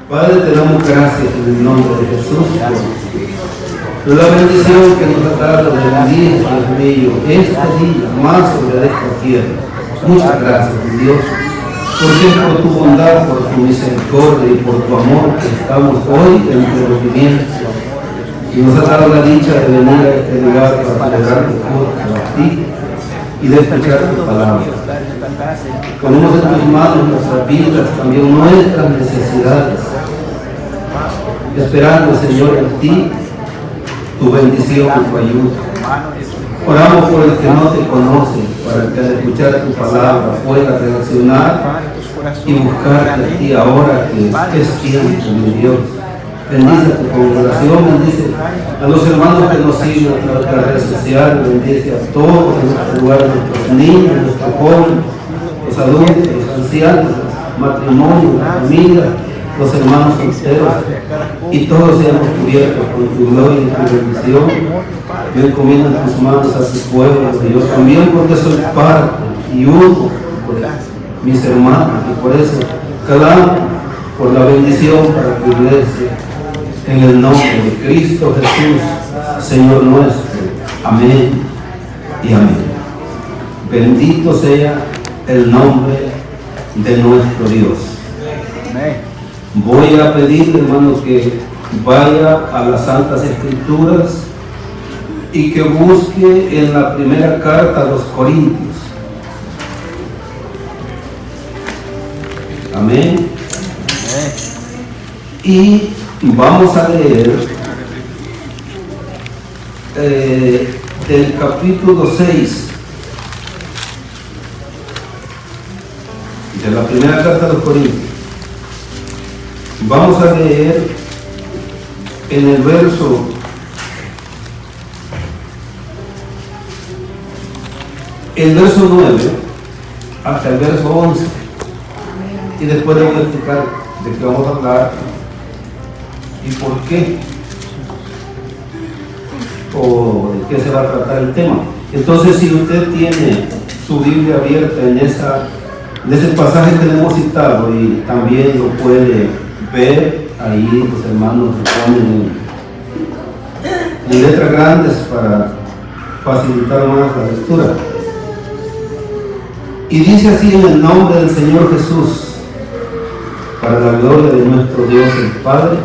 Padre, te damos gracias en el nombre de Jesús por la bendición que nos ha dado de venir, Dios mío, este día más sobre esta tierra. Muchas gracias, Dios, porque es por tu bondad, por tu misericordia y por tu amor que estamos hoy entre los vivientes. Y nos ha dado la dicha de venir a este lugar para celebrar tu culto a ti y de escuchar tu palabra. Ponemos en tus manos nuestras vidas, también nuestras necesidades, esperando, Señor, en ti tu bendición y tu ayuda. Oramos por el que no te conoce, para que al escuchar tu palabra pueda reaccionar y buscarte a ti ahora que es tiempo, mi Dios. Bendice a tu congregación, bendice a los hermanos que nos siguen a través de las redes sociales, bendice a todos en nuestro lugar, nuestros niños, nuestros jóvenes, los adultos, los ancianos, los matrimonios, las familias, los hermanos solteros, y todos seamos cubiertos con tu gloria y tu bendición. Yo encomiendo en tus manos a tu pueblo, Dios, también porque soy parte y uno de mis hermanos, y por eso clamo por la bendición para tu iglesia, en el nombre de Cristo Jesús, Señor nuestro. Amén y amén. Bendito sea el nombre de nuestro Dios. Voy a pedir, hermanos, que vaya a las Santas Escrituras y que busque en la primera carta a los Corintios. Amén. Y vamos a leer del capítulo 6 de la primera carta a los Corintios. Vamos a leer en el verso 9 hasta el verso 11. Y después le voy a explicar de qué vamos a hablar y por qué, o de qué se va a tratar el tema. Entonces, si usted tiene su Biblia abierta en ese pasaje que le hemos citado, y también lo puede ver ahí, los hermanos lo ponen en letras grandes para facilitar más la lectura. Y dice así: en el nombre del Señor Jesús, para la gloria de nuestro Dios el Padre,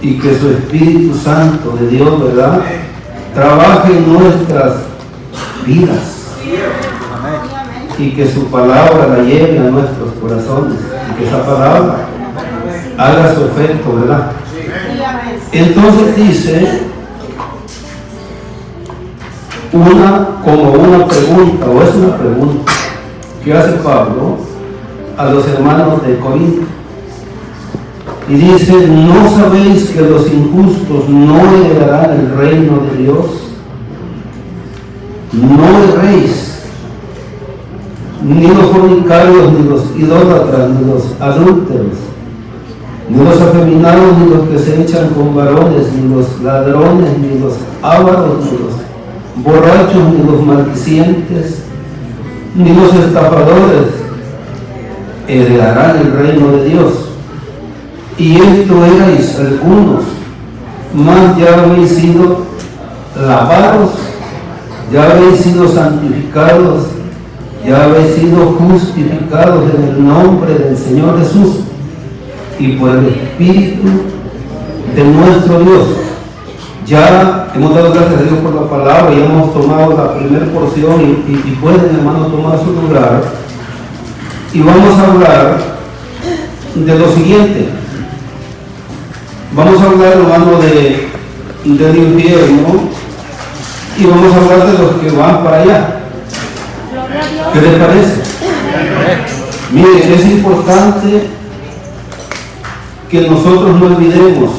y que su Espíritu Santo de Dios, ¿verdad?, trabaje en nuestras vidas, y que su palabra la lleve a nuestros corazones, y que esa palabra haga su efecto, ¿verdad? Entonces dice como una pregunta, o es una pregunta que hace Pablo a los hermanos de Corinto, y dice: ¿no sabéis que los injustos no heredarán el reino de Dios? No erréis, ni los fornicarios, ni los idólatras, ni los adúlteros, ni los afeminados, ni los que se echan con varones, ni los ladrones, ni los ávaros, ni los borrachos, ni los maldicientes, ni los estafadores heredarán el reino de Dios. Y esto erais algunos, mas ya habéis sido lavados, ya habéis sido santificados, ya habéis sido justificados en el nombre del Señor Jesús y por el Espíritu de nuestro Dios. Ya hemos dado gracias a Dios por la palabra y hemos tomado la primera porción, y pueden, hermanos, tomar su lugar, y vamos a hablar de lo siguiente. Vamos a hablar, hermano, del infierno, y vamos a hablar de los que van para allá. ¿Qué les parece? Mire, es importante que nosotros no olvidemos.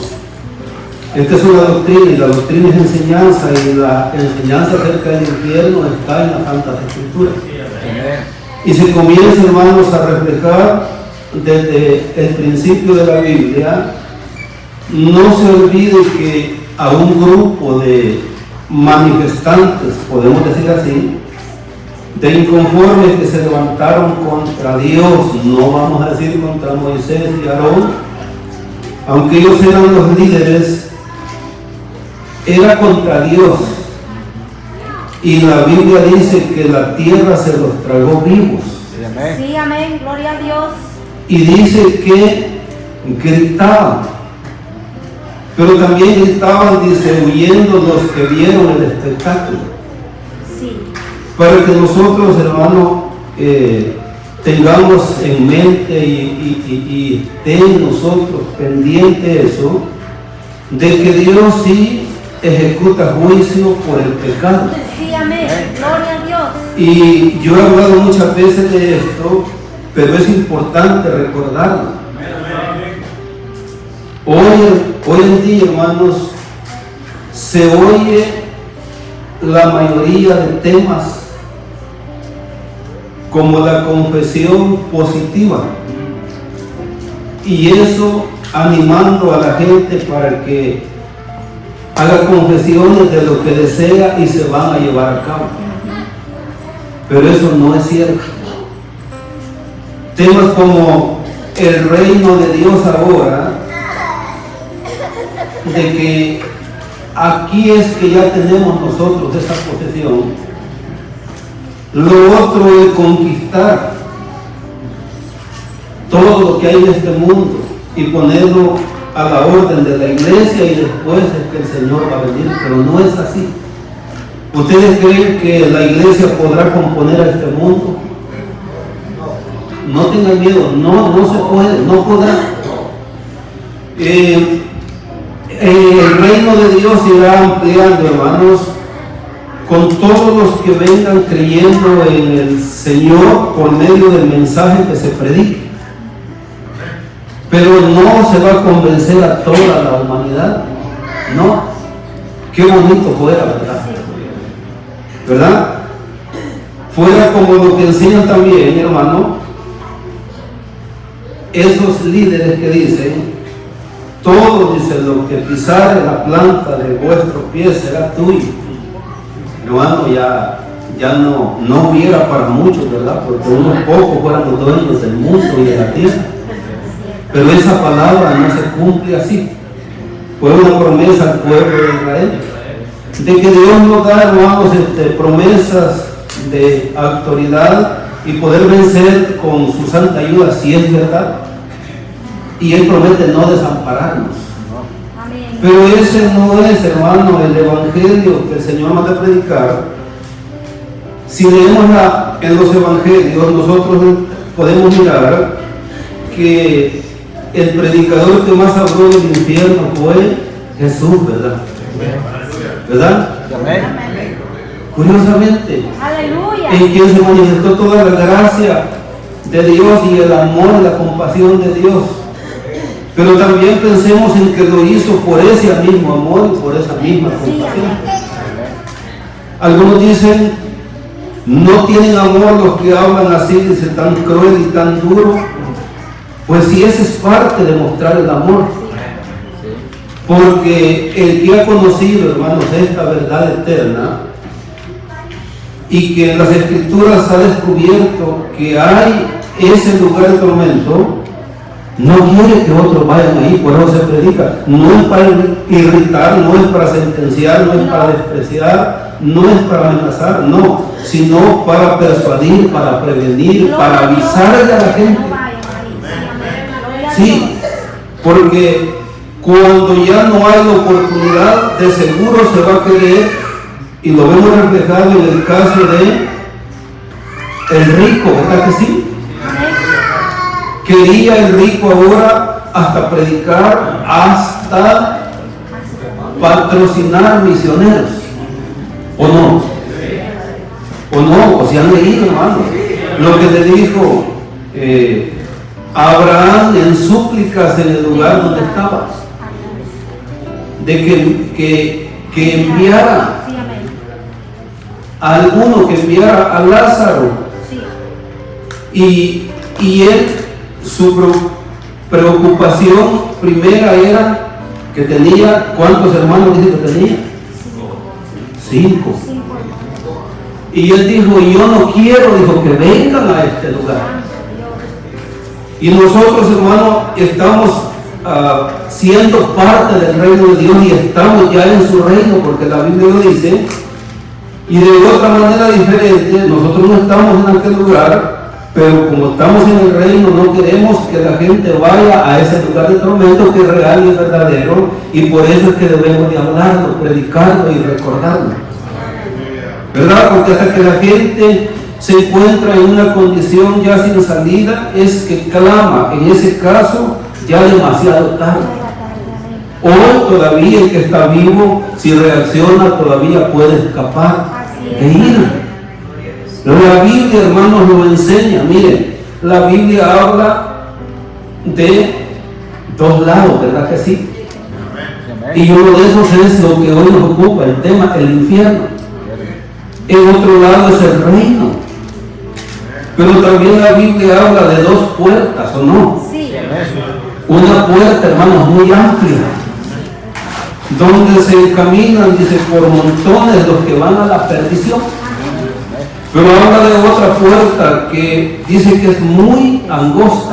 Esta es una doctrina, y la doctrina es enseñanza, y la enseñanza acerca del infierno está en las Santas Escrituras. Y se comienza, hermanos, a reflejar desde el principio de la Biblia. No se olvide que a un grupo de manifestantes, podemos decir así, de inconformes que se levantaron contra Dios, no vamos a decir contra Moisés y Aarón, aunque ellos eran los líderes, era contra Dios. Y la Biblia dice que la tierra se los tragó vivos. Sí, amén, gloria a Dios. Y dice que gritaban, pero también gritaban, dice, huyendo los que vieron el espectáculo. Sí. Para que nosotros, hermanos, tengamos en mente y esté en nosotros pendiente eso, de que Dios sí ejecuta juicio por el pecado. Sí, amén, gloria a Dios. Y yo he hablado muchas veces de esto, pero es importante recordarlo. Hoy en día, hermanos, se oye la mayoría de temas como la confesión positiva, y eso animando a la gente para que haga confesiones de lo que desea y se van a llevar a cabo. Pero eso no es cierto. Temas como el reino de Dios ahora, de que aquí es que ya tenemos nosotros esa posesión. Lo otro es conquistar todo lo que hay en este mundo y ponerlo a la orden de la iglesia, y después es que el Señor va a venir, pero no es así. ¿Ustedes creen que la iglesia podrá componer a este mundo? No tengan miedo, no se puede, no podrá. El reino de Dios irá ampliando, hermanos, con todos los que vengan creyendo en el Señor por medio del mensaje que se predique. Pero no se va a convencer a toda la humanidad. No. Qué bonito fuera, ¿verdad? ¿Verdad? Fuera como lo que enseñan también, hermano, esos líderes que dicen, todo, dice, lo que pisare la planta de vuestro pie será tuyo. Hermano, ya no hubiera para muchos, ¿verdad? Porque unos pocos fueran los dueños del mundo y de la tierra. Pero esa palabra no se cumple así. Fue una promesa al pueblo de Israel, de que Dios nos da, hermanos, promesas de autoridad y poder vencer con su santa ayuda, si es verdad. Y Él promete no desampararnos. Amén. Pero ese no es, hermano, el evangelio que el Señor manda a predicar. Si leemos en los evangelios, nosotros podemos mirar que el predicador que más habló del infierno fue Jesús, ¿verdad? ¿Verdad? Amén. Curiosamente, Aleluya. en quien se manifestó toda la gracia de Dios y el amor y la compasión de Dios. Pero también pensemos en que lo hizo por ese mismo amor y por esa misma compasión. Algunos dicen, no tienen amor los que hablan así, dice, tan cruel y tan duro. Pues si esa es parte de mostrar el amor. Porque el que ha conocido, hermanos, esta verdad eterna, y que en las Escrituras ha descubierto que hay ese lugar de tormento, no quiere que otros vayan ahí, por eso se predica. No es para irritar, no es para sentenciar, no es para despreciar, no es para amenazar, no, sino para persuadir, para prevenir, para avisarle a la gente. Sí, porque cuando ya no hay oportunidad, de seguro se va a querer, y lo vemos reflejado en el caso de el rico, ¿verdad que sí? Quería el rico ahora hasta predicar, hasta patrocinar misioneros, ¿o no? ¿O no? O si han leído, hermano, lo que le dijo Abraham en súplicas en el lugar donde estaba, de que enviara a alguno, que enviara a Lázaro, y él, su preocupación primera era que tenía, ¿cuántos hermanos dice que tenía? 5. Y él dijo, yo no quiero, dijo, que vengan a este lugar. Y nosotros, hermanos, estamos siendo parte del reino de Dios y estamos ya en su reino, porque la Biblia lo dice. Y de otra manera diferente, nosotros no estamos en aquel lugar, pero como estamos en el reino, no queremos que la gente vaya a ese lugar de tormento que es real y es verdadero, y por eso es que debemos de hablarlo, predicarlo y recordarlo, ¿verdad? Porque hasta que la gente se encuentra en una condición ya sin salida, es que clama, en ese caso, ya demasiado tarde. Hoy todavía el que está vivo, si reacciona, todavía puede escapar de ir. La Biblia, hermanos, lo enseña. Miren, la Biblia habla de dos lados, ¿verdad que sí? Y uno de esos es lo que hoy nos ocupa, el tema, el infierno. El otro lado es el reino. Pero también la Biblia habla de dos puertas, ¿o no? Sí. Una puerta, hermanos, muy amplia, donde se encaminan, dice, por montones los que van a la perdición. Pero habla de otra puerta que dice que es muy angosta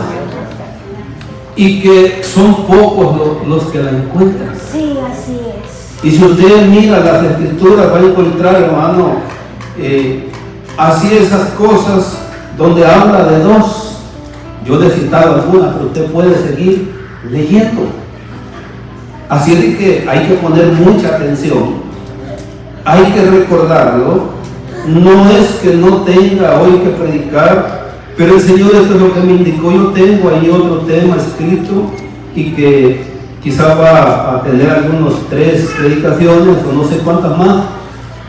y que son pocos los que la encuentran. Sí, así es. Y si usted mira las escrituras, va a encontrar, hermano, así esas cosas donde habla de dos. Yo le he citado algunas, pero usted puede seguir leyendo. Así es que hay que poner mucha atención, hay que recordarlo. No es que no tenga hoy que predicar, pero el Señor, esto es lo que me indicó. Yo tengo ahí otro tema escrito y que quizá va a tener algunos 3 predicaciones o no sé cuántas más,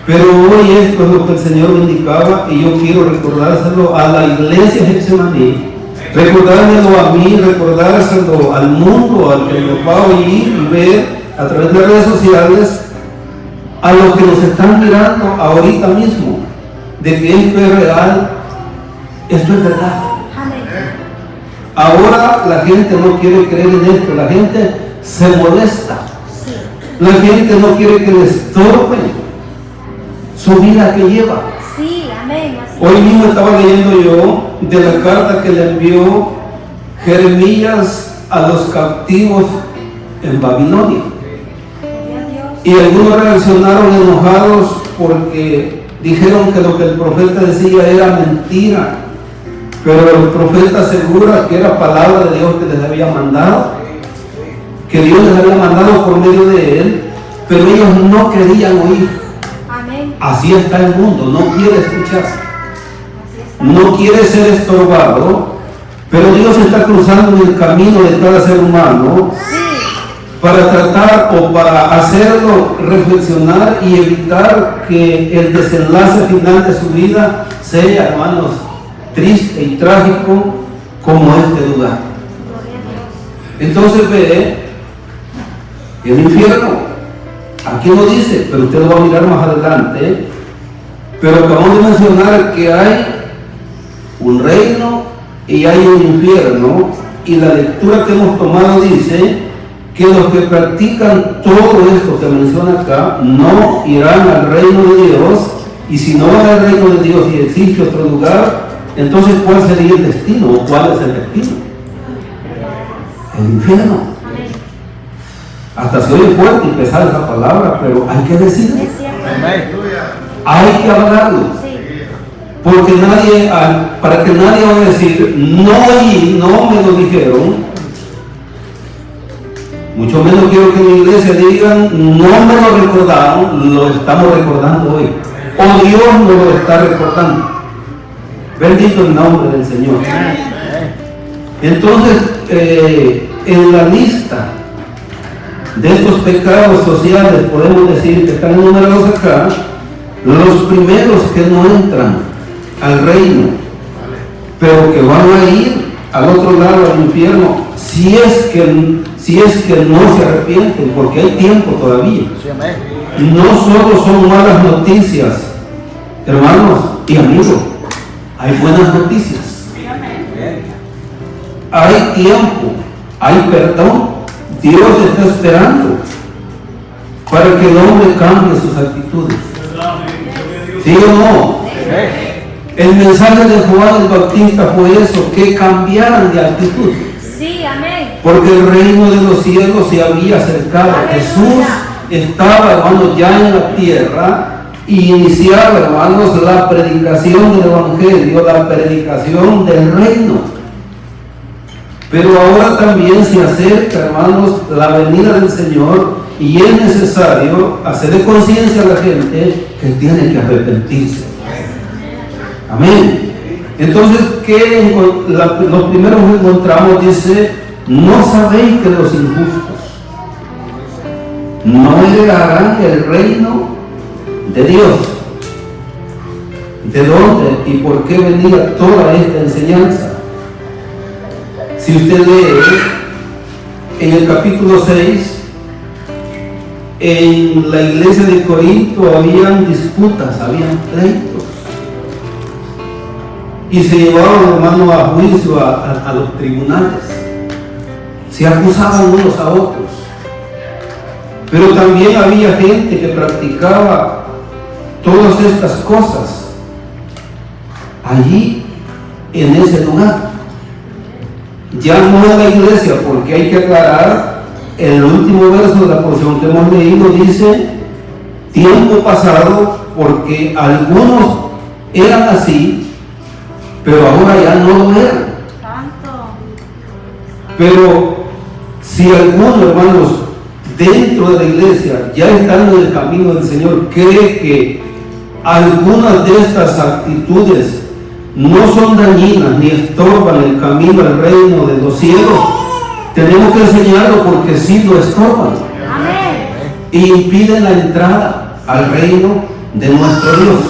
pero hoy esto es lo que el Señor me indicaba y yo quiero recordárselo a la iglesia Getsemaní, recordármelo a mí, recordárselo al mundo, al que nos va a oír y ver a través de redes sociales, a los que nos están mirando ahorita mismo, de que esto es real, esto es verdad. Ahora la gente no quiere creer en esto, la gente se molesta, la gente no quiere que le estorben su vida que lleva. Sí, amén. Hoy mismo estaba leyendo yo de la carta que le envió Jeremías a los captivos en Babilonia. Y algunos reaccionaron enojados porque dijeron que lo que el profeta decía era mentira. Pero el profeta asegura que era palabra de Dios que les había mandado, que Dios les había mandado por medio de él, pero ellos no querían oír. Amén. Así está el mundo, no quiere escuchar, no quiere ser estorbado, pero Dios está cruzando en el camino de cada ser humano. Sí. Para tratar o para hacerlo reflexionar y evitar que el desenlace final de su vida sea, hermanos, triste y trágico como este lugar. Entonces ve el infierno. Aquí no dice, pero usted lo va a mirar más adelante. Pero acabamos de mencionar que hay un reino y hay un infierno. Y la lectura que hemos tomado dice que los que practican todo esto que menciona acá no irán al reino de Dios, y si no van al reino de Dios y existe otro lugar, entonces ¿cuál sería el destino o cuál es el destino? El infierno. Hasta se oye fuerte y pesada esa palabra, pero hay que decirlo, hay que hablarlo, porque nadie, para que nadie vaya a decir no me lo dijeron. Mucho menos quiero que en mi iglesia digan, no me lo recordaron, lo estamos recordando hoy. O Dios nos lo está recordando. Bendito el nombre del Señor. Entonces, en la lista de estos pecados sociales, podemos decir que están enumerados acá, los primeros que no entran al reino, pero que van a ir al otro lado, al infierno, si es que no se arrepienten, porque hay tiempo todavía. No solo son malas noticias, hermanos y amigos, hay buenas noticias. Hay tiempo, hay perdón. Dios está esperando para que el hombre cambie sus actitudes. ¿Sí o no? El mensaje de Juan el Bautista fue eso, que cambiaran de actitud. Sí, amén. Porque el reino de los cielos se había acercado. Jesús estaba, hermanos, ya en la tierra y iniciaba, hermanos, la predicación del Evangelio, la predicación del reino. Pero ahora también se acerca, hermanos, la venida del Señor y es necesario hacerle conciencia a la gente que tiene que arrepentirse. Amén. Entonces, los primeros que encontramos dice, ¿no sabéis que los injustos no heredarán el reino de Dios? ¿De dónde y por qué venía toda esta enseñanza? Si usted lee en el capítulo 6, en la iglesia de Corinto habían disputas, habían pleitos. Y se llevaban, hermano, a juicio a los tribunales. Se acusaban unos a otros. Pero también había gente que practicaba todas estas cosas allí, en ese lugar. Ya no en la iglesia, porque hay que aclarar, el último verso de la porción que hemos leído dice, tiempo pasado, porque algunos eran así, pero ahora ya no lo eran. Pero si algunos, hermanos, dentro de la iglesia, ya estando en el camino del Señor, cree que algunas de estas actitudes no son dañinas ni estorban el camino al reino de los cielos, tenemos que enseñarlo porque sí lo estorban. Amén. Y impiden la entrada al reino de nuestro Dios.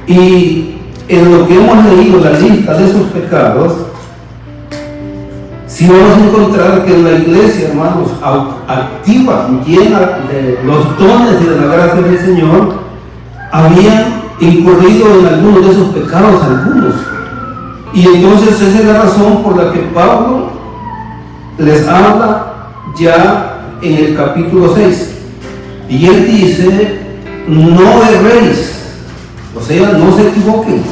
Y en lo que hemos leído, la lista de esos pecados, si vamos a encontrar que en la iglesia, hermanos, activa, llena de los dones y de la gracia del Señor, habían incurrido en algunos de esos pecados, algunos. Y entonces esa es la razón por la que Pablo les habla ya en el capítulo 6. Y él dice, no erréis, o sea, no se equivoquen.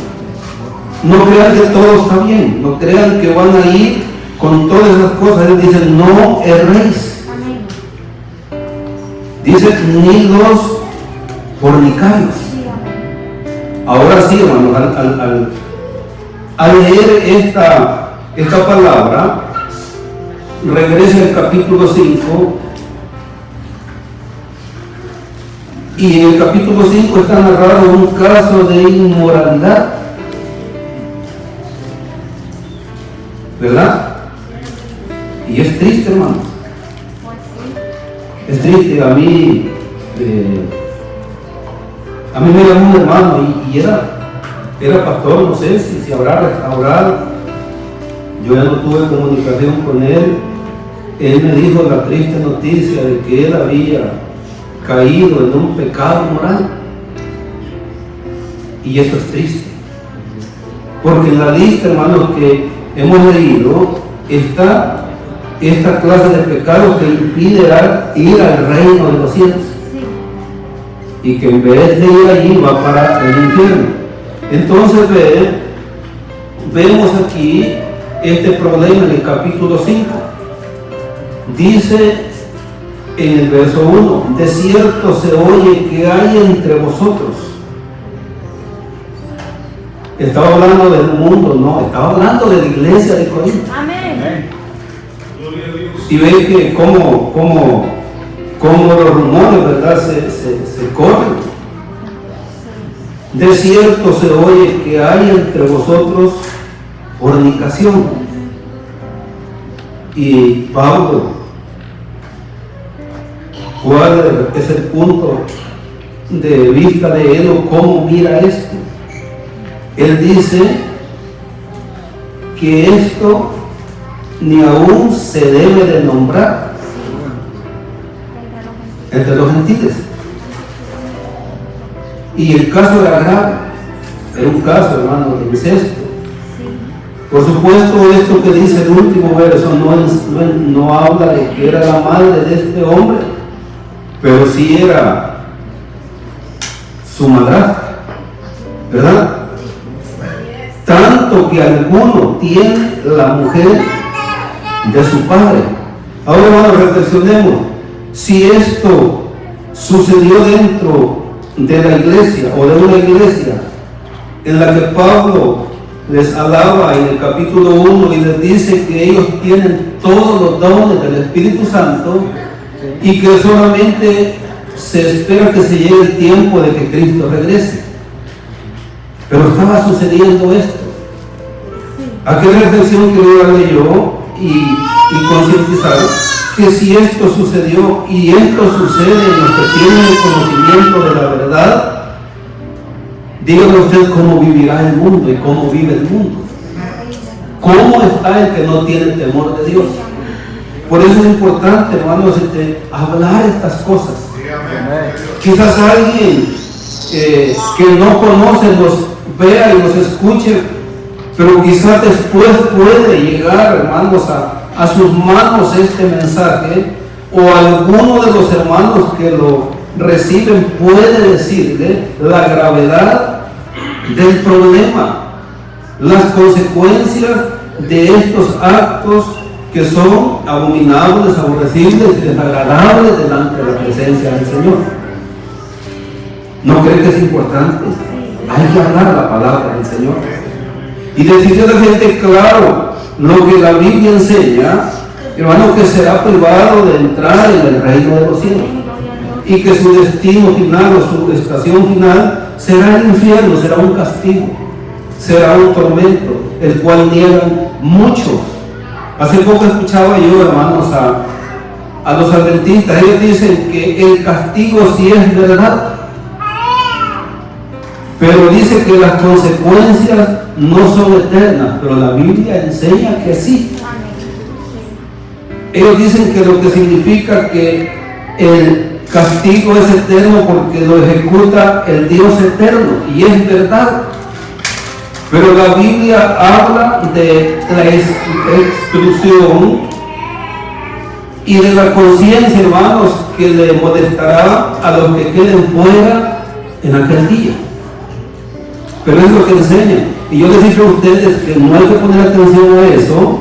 No crean que todo está bien, no crean que van a ir con todas esas cosas. Él dice, no erréis. Amén. Dice, ni los fornicarios. Ahora sí, hermanos, al leer esta palabra, regresa al capítulo 5, y en el capítulo 5 está narrado un caso de inmoralidad, ¿verdad? Y es triste, hermano. Es triste. A mí me llamó un hermano y era pastor, no sé si habrá restaurado. Yo ya no tuve comunicación con él. Él me dijo la triste noticia de que él había caído en un pecado moral. Y eso es triste. Porque en la lista, hermanos, que hemos leído, está esta clase de pecado que impide ir al reino de los cielos. Y que en vez de ir allí va para el infierno. Entonces vemos aquí este problema en el capítulo 5. Dice en el verso 1, de cierto se oye que hay entre vosotros. Estaba hablando del mundo, no, estaba hablando de la iglesia de Corinto. Amén. Y ve que como los rumores, ¿verdad?, se corren. De cierto se oye que hay entre vosotros fornicación. Y Pablo, ¿cuál es el punto de vista de él o cómo mira esto? Él dice que esto ni aún se debe de nombrar entre los gentiles. Y el caso era grave, era un caso, hermano, de incesto. Por supuesto, esto que dice el último verso no habla de que era la madre de este hombre, pero sí era su madrastra. ¿verdad? Tanto que alguno tiene la mujer de su padre. Ahora, hermanos, reflexionemos. Si esto sucedió dentro de la iglesia o de una iglesia en la que Pablo les alaba en el capítulo 1 y les dice que ellos tienen todos los dones del Espíritu Santo y que solamente se espera que se llegue el tiempo de que Cristo regrese. Pero estaba sucediendo esto. ¿A qué reflexión quiero darle yo y concientizar? Que si esto sucedió y esto sucede en los que tienen el conocimiento de la verdad, dígame usted cómo vivirá el mundo y cómo vive el mundo. ¿Cómo está el que no tiene el temor de Dios? Por eso es importante, hermanos, hablar estas cosas. Quizás alguien que no conoce nos vea y nos escuche, pero quizás después puede llegar, hermanos, a sus manos este mensaje, o alguno de los hermanos que lo reciben puede decirle la gravedad del problema, las consecuencias de estos actos que son abominables, aborrecibles, desagradables delante de la presencia del Señor. ¿No cree que es importante? Hay que hablar la palabra del Señor y decirle a la gente claro lo que la Biblia enseña, hermano, que será privado de entrar en el reino de los cielos y que su destino final o su estación final será el infierno, será un castigo, será un tormento, el cual niegan muchos. Hace poco escuchaba yo, hermanos, a los adventistas. Ellos dicen que el castigo sí es verdad, pero dice que las consecuencias no son eternas, pero la Biblia enseña que sí. Ellos dicen que lo que significa que el castigo es eterno porque lo ejecuta el Dios eterno, y es verdad. Pero la Biblia habla de la exclusión y de la conciencia, hermanos, que le molestará a los que queden fuera en aquel día. Pero es lo que enseña. Y yo les digo a ustedes que no hay que poner atención a eso,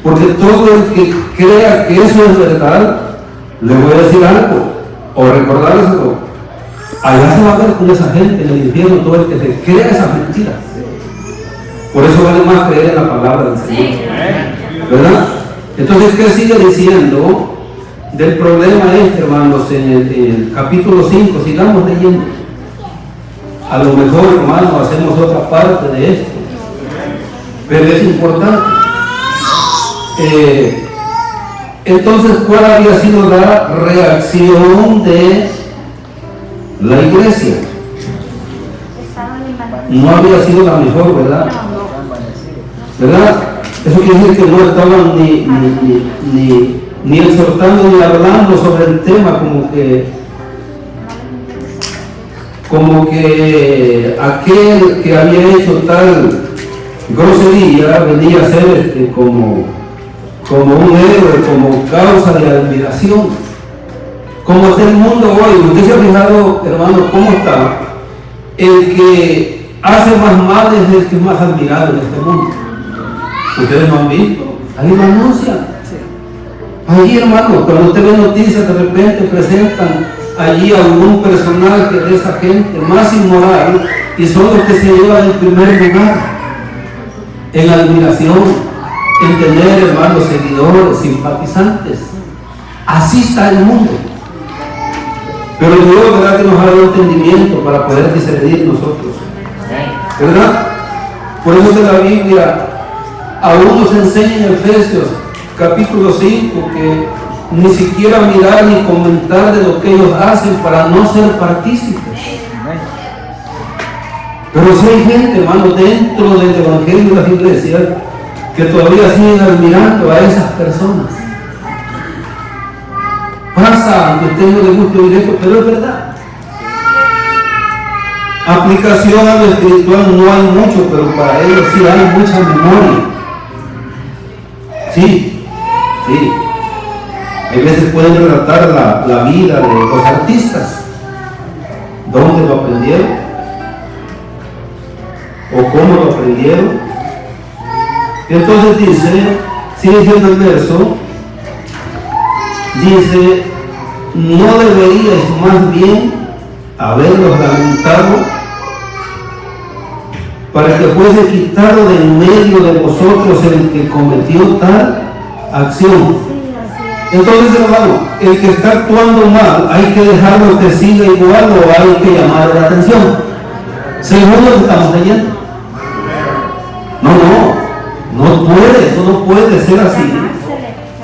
porque todo el que crea que eso es verdad, le voy a decir algo, o recordárselo. Allá se va a ver con esa gente en el infierno, todo el que se crea esa mentira. Por eso vale más creer en la palabra del Señor, ¿verdad? Entonces, ¿qué sigue diciendo del problema hermanos, en el capítulo 5? Sigamos leyendo. A lo mejor, hermanos, hacemos otra parte de esto, pero es importante. Entonces, ¿cuál había sido la reacción de la iglesia? No había sido la mejor, ¿verdad? ¿Verdad? Eso quiere decir que no estaban ni exhortando ni hablando sobre el tema, como que aquel que había hecho tal grosería venía a ser como un héroe, como causa de admiración. Como está el mundo hoy, usted se ha fijado, hermano, cómo está. El que hace más mal es el que es más admirado en este mundo. Ustedes no han visto, ahí lo anuncian. Allí, hermano, cuando usted ve noticias, de repente presentan allí a algún personaje de esa gente más inmoral, y son los que se llevan el primer lugar en admiración, en tener, hermanos, seguidores, simpatizantes. Así está el mundo. Pero Dios, ¿verdad?, que nos ha dado entendimiento para poder discernir nosotros, ¿verdad? Por eso de la Biblia aún nos enseña en Efesios capítulo 5 que ni siquiera mirar ni comentar de lo que ellos hacen para no ser partícipes. Pero si hay gente, hermano, dentro del evangelio de las iglesias que todavía siguen admirando a esas personas. Pasa, aunque a usted no le guste oír esto, pero es verdad. Aplicación a lo espiritual no hay mucho, pero para ellos sí hay mucha memoria. Sí. A veces pueden relatar la vida de los artistas. ¿Dónde lo aprendieron? o cómo lo aprendieron. Entonces dice, sigue diciendo el verso, dice, ¿no deberíais más bien haberlos lamentado para que fuese quitado de en medio de vosotros el que cometió tal acción? Entonces, hermano, el que está actuando mal, ¿hay que dejarlo que siga igual o hay que llamarle la atención? Según lo que estamos leyendo. No puede, eso no puede ser así,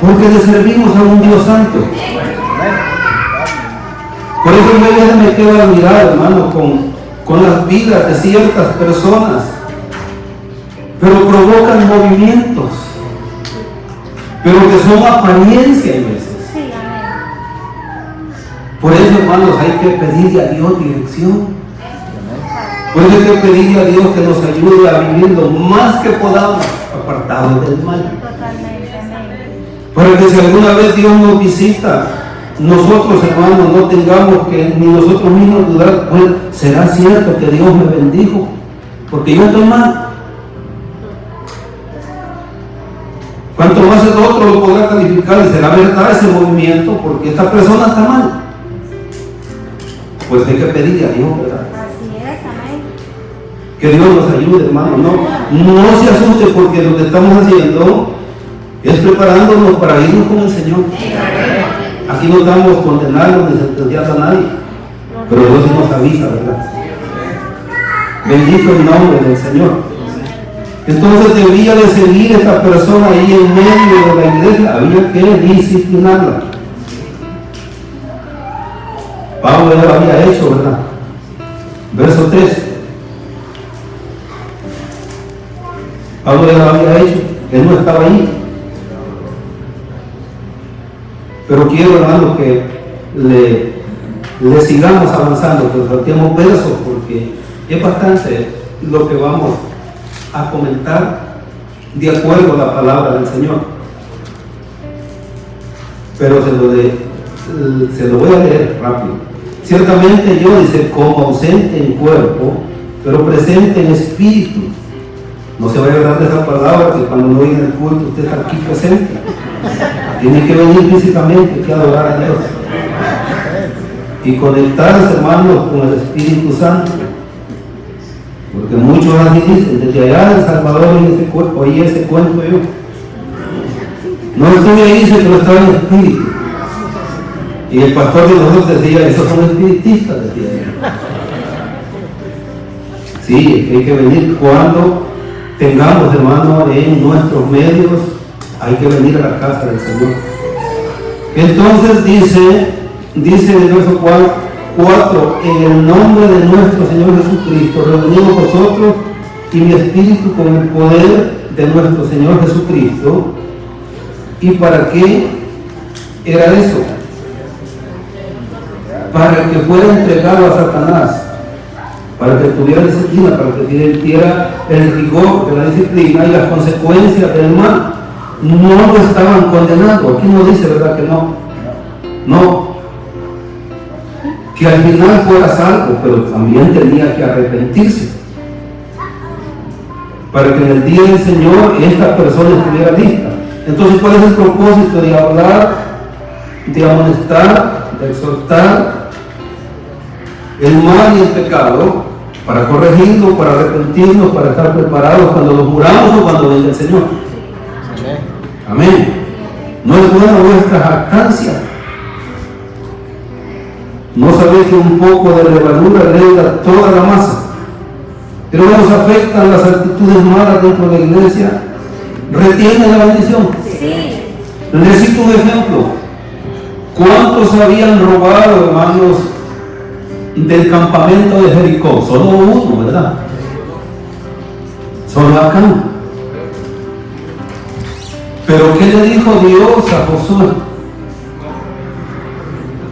porque le servimos a un Dios santo. Por eso me quedo a mirar, hermano, con las vidas de ciertas personas, pero provocan movimientos, pero que son apariencia a veces. Por eso, hermanos, hay que pedirle a Dios dirección. Por eso hay que pedirle a Dios que nos ayude a vivir lo más que podamos apartados del mal. Para que si alguna vez Dios nos visita, nosotros, hermanos, no tengamos que ni nosotros mismos dudar, bueno, ¿será cierto que Dios me bendijo? Porque yo estoy mal. ¿Cuánto más el otro lo podrá calificar? ¿Y será verdad ese movimiento? Porque esta persona está mal. Pues hay que pedirle a Dios, ¿verdad? Así es, amén. Que Dios nos ayude, hermano. No se asuste, porque lo que estamos haciendo es preparándonos para irnos con el Señor. Aquí no estamos condenando ni sentenciando a nadie, pero Dios nos avisa, ¿verdad? Bendito el nombre del Señor. Entonces debía de seguir esta persona ahí en medio de la iglesia, había que disciplinarla. Pablo ya lo había hecho, ¿verdad? Verso 3. Pablo ya lo había hecho, él no estaba ahí. Pero quiero, hermano, que le sigamos avanzando, que tratemos versos, porque es bastante lo que vamos a comentar de acuerdo a la palabra del Señor. Pero se lo voy a leer rápido. Ciertamente yo, dice, como ausente en cuerpo, pero presente en espíritu. No se vaya a hablar de esa palabra, que cuando no viene el culto usted está aquí presente. Tiene que venir físicamente, que adorar a Dios. Y conectarse, hermanos, con el Espíritu Santo. Porque muchos así dicen, desde allá en Salvador oí ese cuento yo. No estuve ahí, dice, pero estaba en espíritu. Y el pastor de nosotros decía, esos son espiritistas, decía él. Sí, hay que venir cuando tengamos, hermano, en nuestros medios, hay que venir a la casa del Señor. Entonces dice en el verso 4, en el nombre de nuestro Señor Jesucristo, reunimos vosotros y mi espíritu con el poder de nuestro Señor Jesucristo. ¿Y para qué era eso? Para que fuera entregado a Satanás, para que tuviera disciplina, para que tuviera el rigor de la disciplina y las consecuencias del mal. No lo estaban condenando, aquí no dice, ¿verdad? Que no, que al final fuera salvo, pero también tenía que arrepentirse, para que en el día del Señor esta persona estuviera lista. Entonces, ¿cuál es el propósito de hablar, de amonestar, de exhortar el mal y el pecado? Para corregirlo, para arrepentirnos, para estar preparados cuando nos muramos o cuando venga el Señor. Amén. No es buena vuestra jactancia. No sabéis que un poco de levadura leuda toda la masa. Pero nos afectan las actitudes malas dentro de la iglesia. ¿Retienen la bendición? Sí. Les cito un ejemplo. ¿Cuántos habían robado, hermanos, del campamento de Jericó? Solo uno, ¿verdad? Solo Acán. Pero ¿qué le dijo Dios a Josué?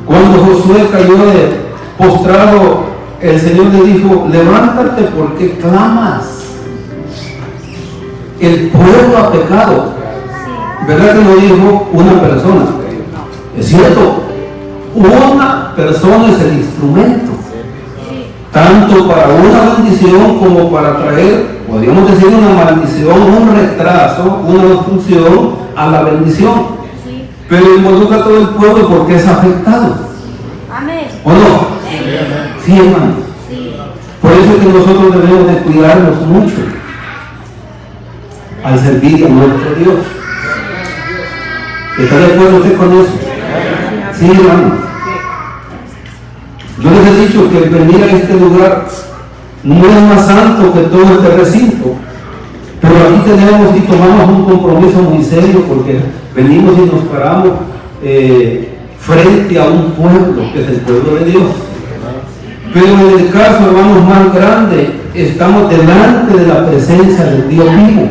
Cuando Josué cayó postrado, el Señor le dijo, levántate porque clamas. El pueblo ha pecado. ¿Verdad que lo dijo una persona? Es cierto, una persona es el instrumento. tanto para una bendición como para traer, podríamos decir, una maldición, un retraso, una obstrucción a la bendición. Sí. Pero involucra a todo el pueblo porque es afectado. Amén. ¿O no? Sí, hermano. Sí. Por eso es que nosotros debemos de cuidarnos mucho al servir a nuestro Dios. ¿Está de acuerdo usted con eso? Sí, hermano. Yo les he dicho que venir a este lugar no es más santo que todo este recinto, pero aquí tenemos y tomamos un compromiso muy serio porque venimos y nos paramos frente a un pueblo que es el pueblo de Dios. Pero en el caso, hermanos, más grande, estamos delante de la presencia del Dios vivo.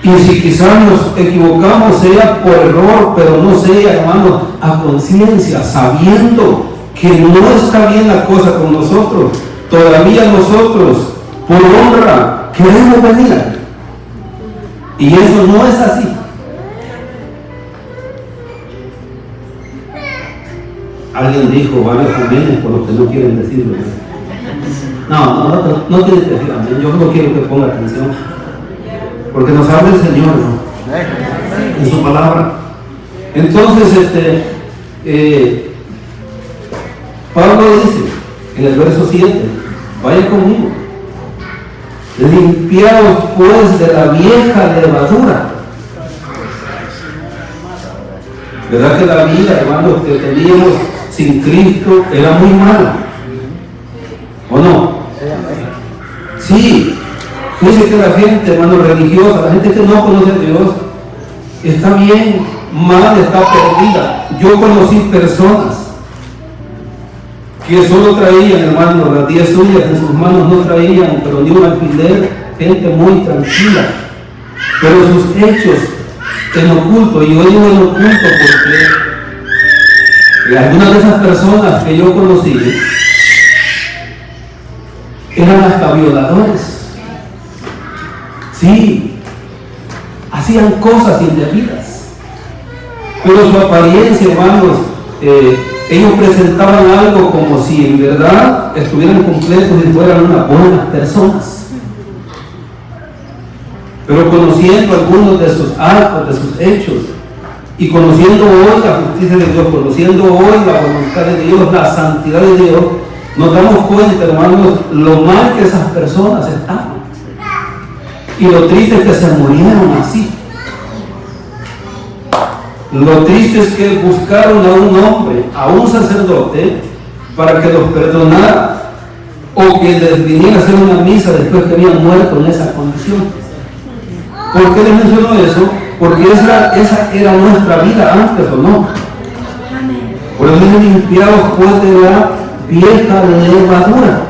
Y si quizás nos equivocamos, sea por error, pero no sea, hermanos, a conciencia, sabiendo que no está bien la cosa con nosotros, todavía nosotros, por honra, queremos venir. Y eso no es así. Alguien dijo varios aménes por los que no quieren decirlo. No tiene que decir amén. Yo no quiero que ponga atención. Porque nos habla el Señor, ¿no? En su palabra. Entonces, Pablo dice en el verso 7, vaya conmigo, limpiaos pues de la vieja levadura. ¿Verdad que la vida, hermanos, que teníamos sin Cristo era muy mala? ¿O no? Sí. Dice que la gente, hermano, religiosa, la gente que no conoce a Dios, está bien, mal, está perdida. Yo conocí personas que solo traían, hermano, las 10 suyas en sus manos, no traían, pero ni un alfiler, gente muy tranquila. Pero sus hechos en oculto, y yo digo en oculto porque algunas de esas personas que yo conocí eran hasta violadores. Sí, hacían cosas indebidas, pero su apariencia, hermanos, ellos presentaban algo como si en verdad estuvieran completos y fueran unas buenas personas. Pero conociendo algunos de sus actos, de sus hechos, y conociendo hoy la justicia de Dios, conociendo hoy la voluntad de Dios, la santidad de Dios, nos damos cuenta, hermanos, lo mal que esas personas estaban. Y lo triste es que se murieron así. Lo triste es que buscaron a un hombre, a un sacerdote, para que los perdonara o que les viniera a hacer una misa después que habían muerto en esa condición. ¿Por qué les menciono eso? Porque esa era nuestra vida antes, ¿o no? Por eso hemos limpiado pues de la vieja levadura.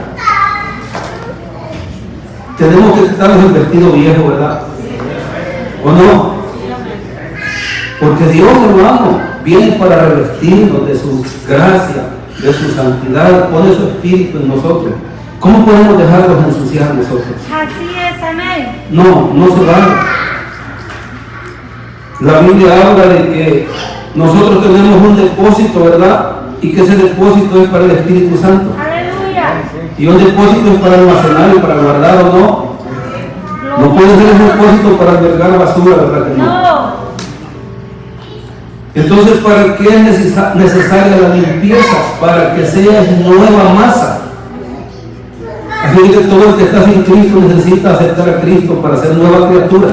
Tenemos que quitarnos el vestido viejo, ¿verdad? ¿O no? Porque Dios, hermano, viene para revestirnos de su gracia, de su santidad, pone su espíritu en nosotros. ¿Cómo podemos dejarnos ensuciar nosotros? Así es, amén. No se vale. La Biblia habla de que nosotros tenemos un depósito, ¿verdad? Y que ese depósito es para el Espíritu Santo. Aleluya. Y un depósito es para almacenar y para guardar, ¿o no? No puede ser un depósito para albergar basura, ¿verdad que no? No. Entonces, ¿para qué es necesaria la limpieza? Para que seas nueva masa. Así que todo el que está sin Cristo necesita aceptar a Cristo para ser nueva criatura.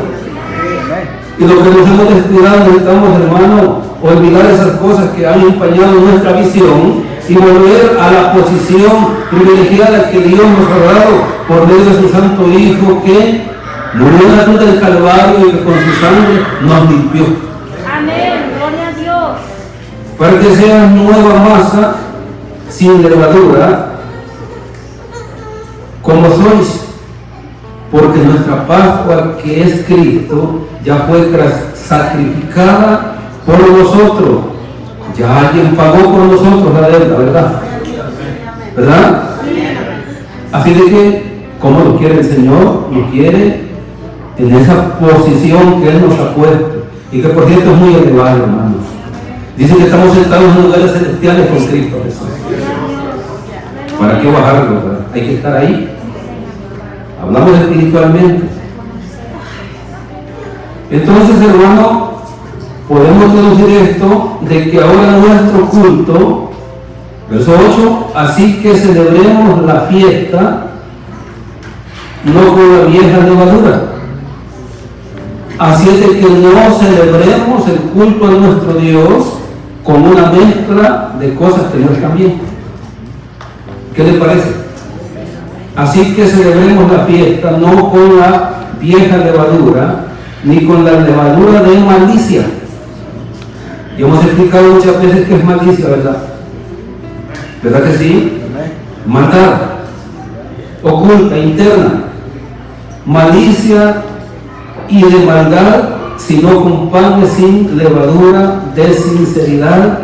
Y lo que nos hemos descuidado, necesitamos, hermano, olvidar esas cosas que han empañado nuestra visión y volver a la posición privilegiada que Dios nos ha dado por medio de su Santo Hijo, que murió en la cruz del Calvario y que con su sangre nos limpió. Amén, gloria a Dios. Para que seas nueva masa, sin levadura, como sois, porque nuestra Pascua, que es Cristo, ya fue sacrificada por nosotros. Ya alguien pagó por nosotros la deuda, ¿verdad? ¿Verdad? Así de que, ¿cómo lo quiere el Señor? Lo quiere en esa posición que Él nos ha puesto. Y que por cierto es muy elevado, hermanos. Dice que estamos sentados en lugares celestiales con Cristo Jesús. ¿Para qué bajarlo? ¿Verdad? Hay que estar ahí. Hablamos espiritualmente. Entonces, hermano, podemos deducir esto de que ahora nuestro culto, verso 8, así que celebremos la fiesta no con la vieja levadura. Así es de que no celebremos el culto a nuestro Dios con una mezcla de cosas que no están bien. ¿Qué le parece? Así que celebremos la fiesta no con la vieja levadura, ni con la levadura de malicia. Y hemos explicado muchas veces que es malicia, ¿verdad? ¿Verdad que sí? Maldad oculta, interna. Malicia y de maldad, sino con panes sin levadura, de sinceridad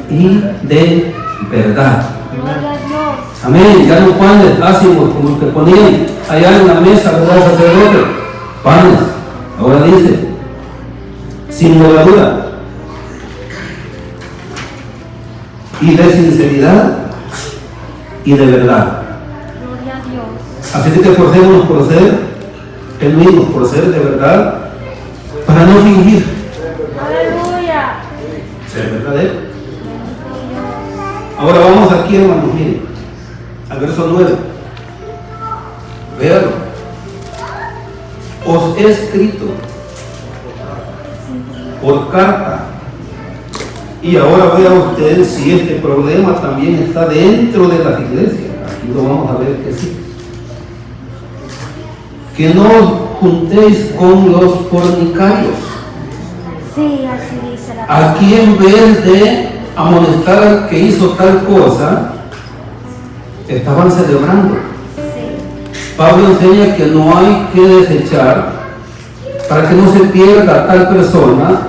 y de verdad. Gloria a Dios. Amén. Ya no panes ácimos como los que ponían allá en la mesa, ¿verdad, sacerdote? Panes. Ahora dice, sin levadura y de sinceridad y de verdad. Gloria a Dios. Así que esforcémonos por ser genuinos, por ser de verdad, para no fingir, Aleluya. ser verdadero. Ahora vamos aquí, hermanos, miren, al verso 9. Véanlo. Os he escrito por carta. Y ahora vea usted si este problema también está dentro de las iglesias. Aquí lo vamos a ver que sí. Que no os juntéis con los fornicarios. Sí, así dice la palabra. Aquí en vez de amonestar al que hizo tal cosa, estaban celebrando. Sí. Pablo enseña que no hay que desechar para que no se pierda a tal persona,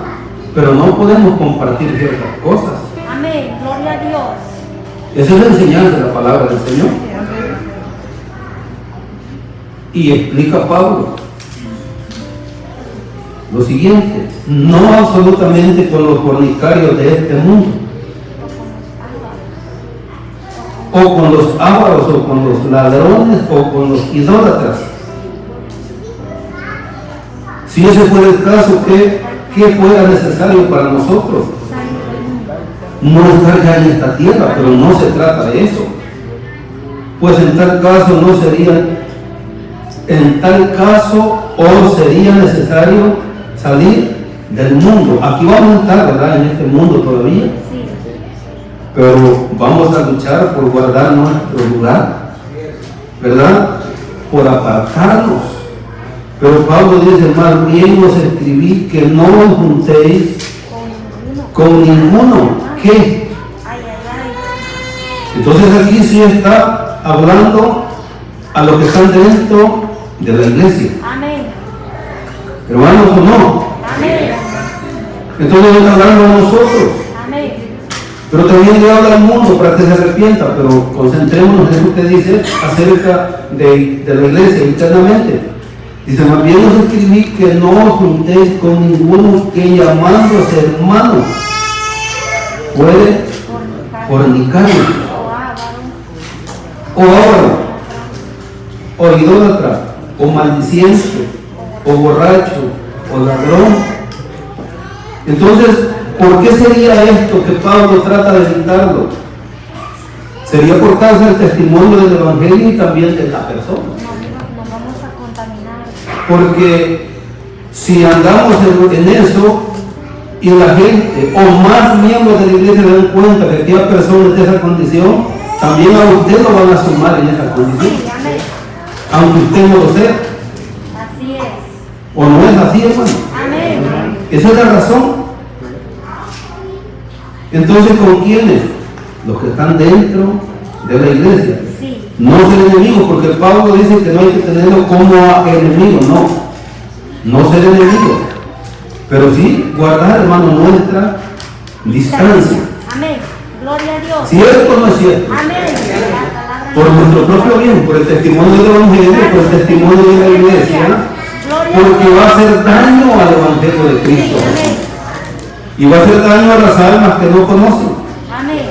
pero no podemos compartir ciertas cosas. Amén. Gloria a Dios. Esa es la enseñanza de la palabra del Señor. Y explica Pablo lo siguiente: no absolutamente con los fornicarios de este mundo, o con los ávaros, o con los ladrones, o con los idólatras. Si ese fuera el caso, ¿qué fuera necesario para nosotros? No estar ya en esta tierra, pero no se trata de eso. Pues en tal caso no sería, en tal caso, o sería necesario salir del mundo. Aquí vamos a estar, ¿verdad? En este mundo todavía. Sí. Pero vamos a luchar por guardar nuestro lugar, ¿verdad? Por apartarnos. Pero Pablo dice, más bien os escribí que no os juntéis con ninguno. ¿Qué? Ay, ay, ay. Entonces aquí sí está hablando a los que están dentro de la iglesia. Amén. Hermanos o no. Amén. Entonces está hablando a nosotros. Amén. Pero también le habla al mundo para que se arrepienta, pero concentrémonos en lo que dice acerca de la iglesia internamente. Dice, más bien os escribí que no os juntéis con ninguno que llamándose hermano puede fornicario, o ávaro, o idólatra, o maldiciente, o borracho, o ladrón. Entonces, ¿por qué sería esto que Pablo trata de evitarlo? Sería por causa del testimonio del Evangelio y también de la persona. Nos vamos a contaminar. Porque si andamos en eso y la gente o más miembros de la iglesia se dan cuenta que aquella persona es de esa condición, también a usted lo van a sumar en esa condición, Sí, amén. aunque usted no lo sea. Así es. ¿O no es así, hermano? Amén. Esa es la razón. Entonces, ¿con quiénes? Los que están dentro de la iglesia. Sí. No ser enemigos, porque Pablo dice que no hay que tenerlo como a enemigo, no ser enemigo, pero sí guardar, hermano, nuestra distancia. Amén. Gloria a Dios. ¿Cierto o no es cierto? Amén. La palabra Por nuestro propio bien, por el testimonio del Evangelio, por el testimonio de la iglesia, Gloria porque va a hacer daño al Evangelio de Cristo. Amén. Y va a hacer daño a las almas que no conocen. Amén.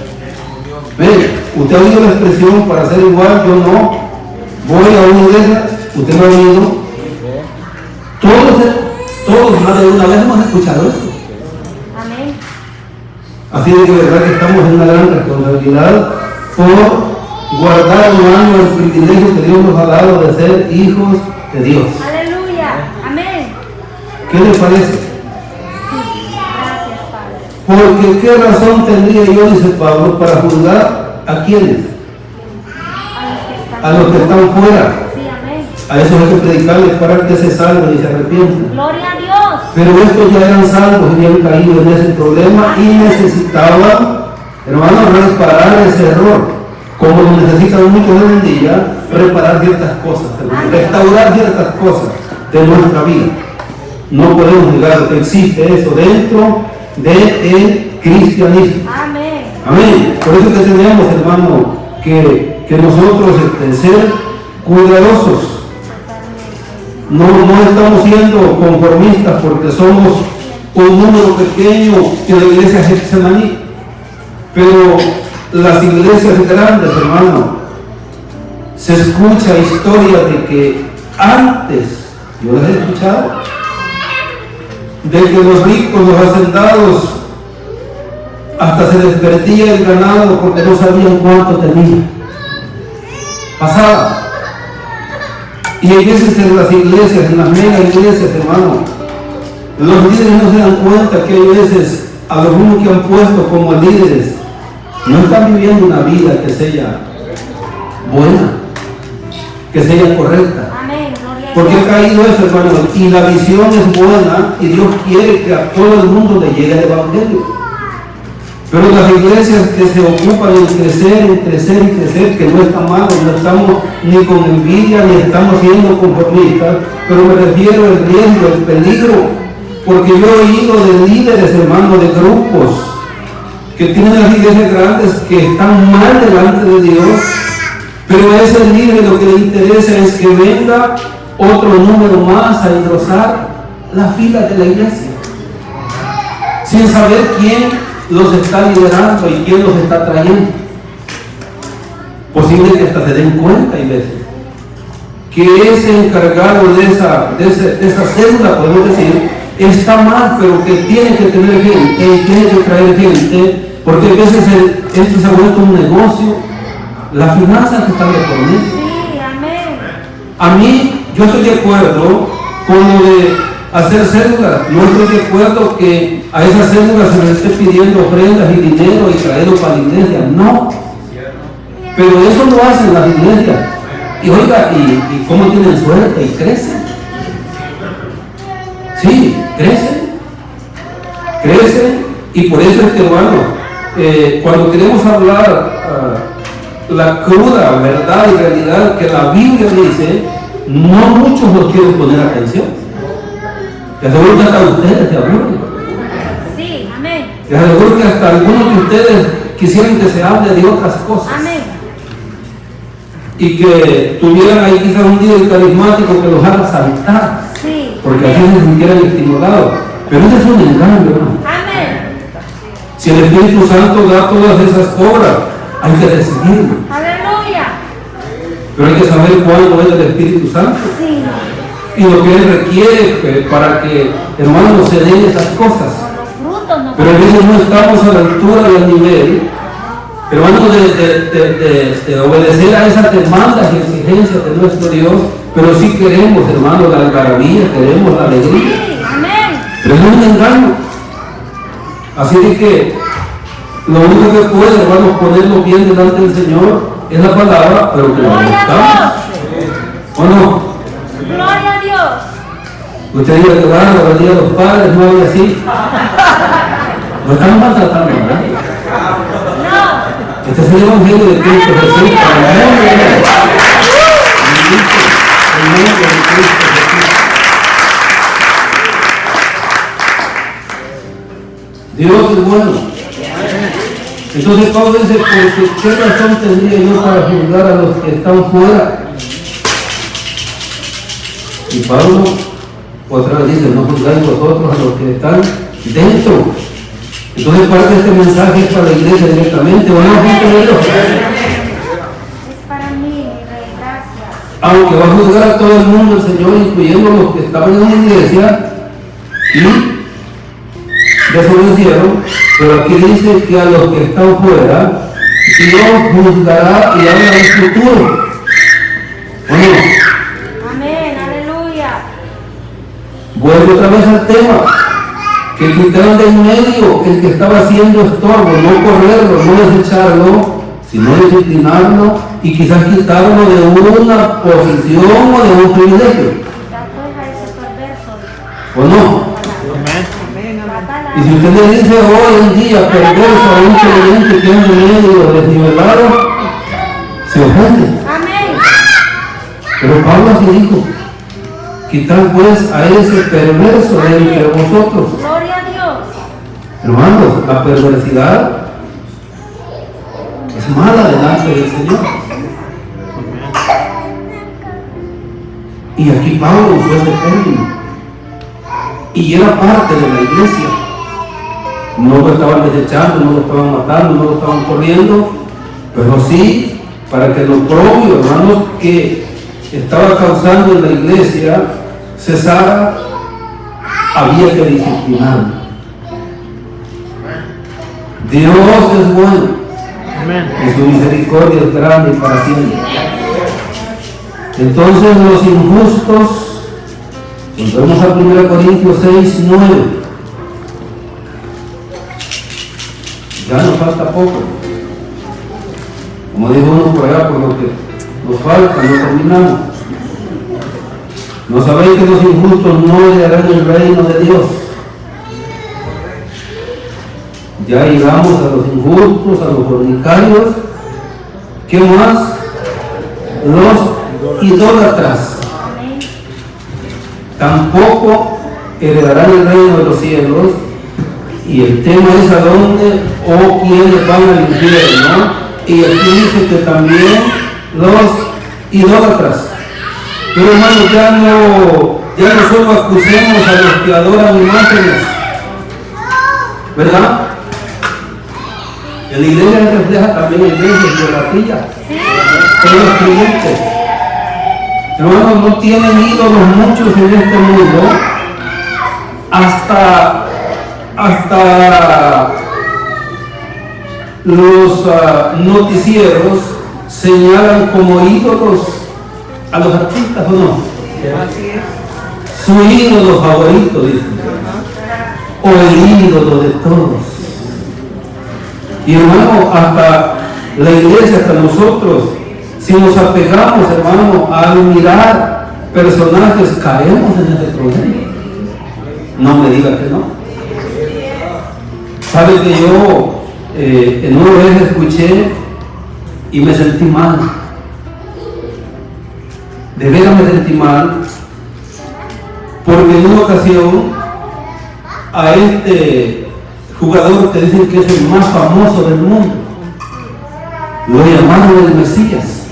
Ven, Usted ha oído la expresión para ser igual, yo no. Voy a una iglesia, usted lo ha oído. Todos más de una vez hemos escuchado esto. Amén. Así de que verdad que estamos en una gran responsabilidad por guardar, hermano, el privilegio que Dios nos ha dado de ser hijos de Dios. Aleluya. Amén. ¿Qué le parece? Sí. Gracias, Padre. Porque ¿qué razón tendría yo, dice Pablo, para juzgar a quienes? A los que están fuera. Sí, amén. A esos hay que predicarles para que se salven y se arrepientan. Gloria a Dios. Pero estos ya eran salvos y habían caído en ese problema y necesitaban, hermanos, reparar ese error. Como lo necesitan muchos hoy en día, reparar ciertas cosas, restaurar ciertas cosas de nuestra vida. No podemos negar que existe eso dentro del cristianismo. Amén. Amén. Por eso que tenemos, hermano, que nosotros ser cuidadosos. No estamos siendo conformistas porque somos un número pequeño en la iglesia Getsemaní, pero las iglesias grandes, hermano, se escucha historia de que antes, yo las he escuchado, de que los ricos, los hacendados, hasta se les perdía el ganado porque no sabían cuánto tenían. Pasaba. Y hay veces en las iglesias, en las mega iglesias, hermano, los líderes no se dan cuenta que hay veces a los unos que han puesto como líderes no están viviendo una vida que sea buena, que sea correcta. Amén. Gloria a Porque Dios. ha caído eso, hermano, y la visión es buena y Dios quiere que a todo el mundo le llegue el evangelio. Pero las iglesias que se ocupan en crecer, que no está mal, no estamos ni con envidia, ni estamos siendo conformistas, pero me refiero al riesgo, el peligro, porque yo he oído de líderes, hermanos, de grupos, que tienen las iglesias grandes, que están mal delante de Dios, pero a ese líder lo que le interesa es que venga otro número más a engrosar la fila de la iglesia, sin saber quién los está liderando y quién los está trayendo. Posible que hasta se den cuenta, hay veces, que ese encargado de esa célula, podemos decir, está mal, pero que tiene que tener gente y tiene que traer gente, porque a veces esto se ha vuelto un negocio, las finanzas que están de por medio. Sí, amén. A mí, yo estoy de acuerdo con lo de hacer células. No estoy de acuerdo que a esas células se les esté pidiendo ofrendas y dinero y traerlo para la iglesia. No. Pero eso lo hacen las iglesias. Y oiga, ¿y cómo tienen suerte? Y crecen. Sí, crecen. Y por eso es que, hermano, cuando queremos hablar la cruda verdad y realidad que la Biblia dice, no muchos nos quieren poner atención. Te aseguro que hasta ustedes se aburren. Sí, amén. Te aseguro que hasta algunos de ustedes quisieran que se hable de otras cosas. Amén. Y que tuvieran ahí quizás un líder carismático que los haga saltar. Sí. Porque así se sintieran estimulados. Pero ese es un engaño, hermano. Amén. Si el Espíritu Santo da todas esas obras, hay que recibirlo. Aleluya. Pero hay que saber cuándo es el Espíritu Santo. Sí. Y lo que Él requiere para que, hermanos, se den esas cosas. Con los frutos no. Pero a veces no estamos a la altura del nivel, hermanos, de obedecer a esas demandas y exigencias de nuestro Dios, pero sí queremos, hermanos, la algarabía, queremos la alegría. Sí, amén. Pero es un engaño. Así de que lo único que puede, hermanos, ponerlo bien delante del Señor es la palabra, pero que la Gloria a ¿o no? Gloria a Dios. Usted dice que van a día de los padres, no hay así. No estamos maltratando, ¿verdad? No. Este es el Evangelio de Cristo Jesús para el mundo. El nombre de Cristo Jesús. Dios es bueno. Entonces Pablo dice, porque ¿qué razón tendría yo para juzgar a los que están fuera? Y Pablo otra vez dice, no juzgáis vosotros a los que están dentro. Entonces parte de este mensaje es para la iglesia directamente, ¿o no, gente de Dios? aunque va a juzgar a todo el mundo el Señor, incluyendo los que estaban en la iglesia y desobedecieron, pero aquí dice que a los que están fuera, Dios juzgará y habla del futuro. ¿O no? Amén, aleluya. Vuelvo otra vez al tema, que quitaron de en medio el que estaba haciendo estorbo, no correrlo, no desecharlo, sino disciplinarlo y quizás quitarlo de una posición o de un privilegio. Ya deja ese perverso. ¿O no? Y si usted le dice hoy en día perverso a un creyente que es medio desnivelado, se ofende. Amén. Pero Pablo así dijo, quitar pues a ese perverso de entre vosotros. Gloria a Dios. Hermanos, la perversidad es mala delante del Señor. Y aquí Pablo usó ese término. Y era parte de la iglesia. No lo estaban desechando, no lo estaban matando, no lo estaban corriendo, pero sí, para que lo propio, hermanos, que estaba causando en la iglesia cesara, había que disciplinarlo. Dios es bueno. Y su misericordia es grande para siempre. Entonces los injustos, volvemos a 1 Corintios 6, 9. Ya nos falta poco. Como dijo uno por allá, por lo que nos falta, no terminamos. ¿No sabéis que los injustos no heredarán el reino de Dios? Ya llegamos a los injustos, a los fornicarios. ¿Qué más? Los idólatras. Amén. Tampoco heredarán el reino de los cielos. Y el tema es a dónde o quiénes van al infierno. Y aquí dice que también los idólatras. Pero hermanos, ya no solo acusemos a los que adoran imágenes, ¿verdad? En la iglesia refleja también la iglesia de idolatría. Todos los creyentes. Hermanos, no tienen ídolos muchos en este mundo. Hasta los noticieros señalan como ídolos a los artistas, ¿o no? Su ídolo favorito, dicen. O el ídolo de todos. Y hermano, hasta la iglesia, hasta nosotros, si nos apegamos, hermano, a mirar personajes, caemos en ese problema. No me diga que no. Sabe que yo en una vez escuché y me sentí mal. De veras me sentí mal, porque en una ocasión a este jugador que dicen que es el más famoso del mundo, lo llamaron el Mesías.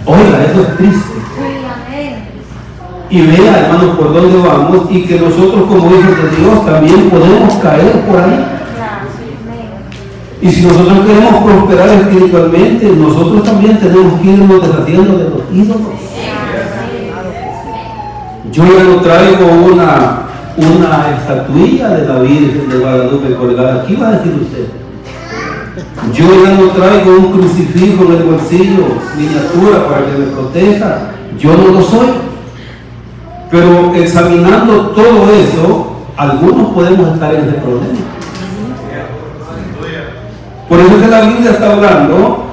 Oiga, eso es triste. Y vea, hermanos, por dónde vamos, y que nosotros como hijos de Dios también podemos caer por ahí. Y si nosotros queremos prosperar espiritualmente, nosotros también tenemos que irnos deshaciendo de los ídolos. Yo ya no traigo una estatuilla de la Virgen de Guadalupe colgada. ¿Qué iba a decir usted? Yo ya no traigo un crucifijo en el bolsillo, miniatura para que me proteja. Yo no lo soy. Pero examinando todo eso, algunos podemos estar en ese problema. Por eso es que la Biblia está hablando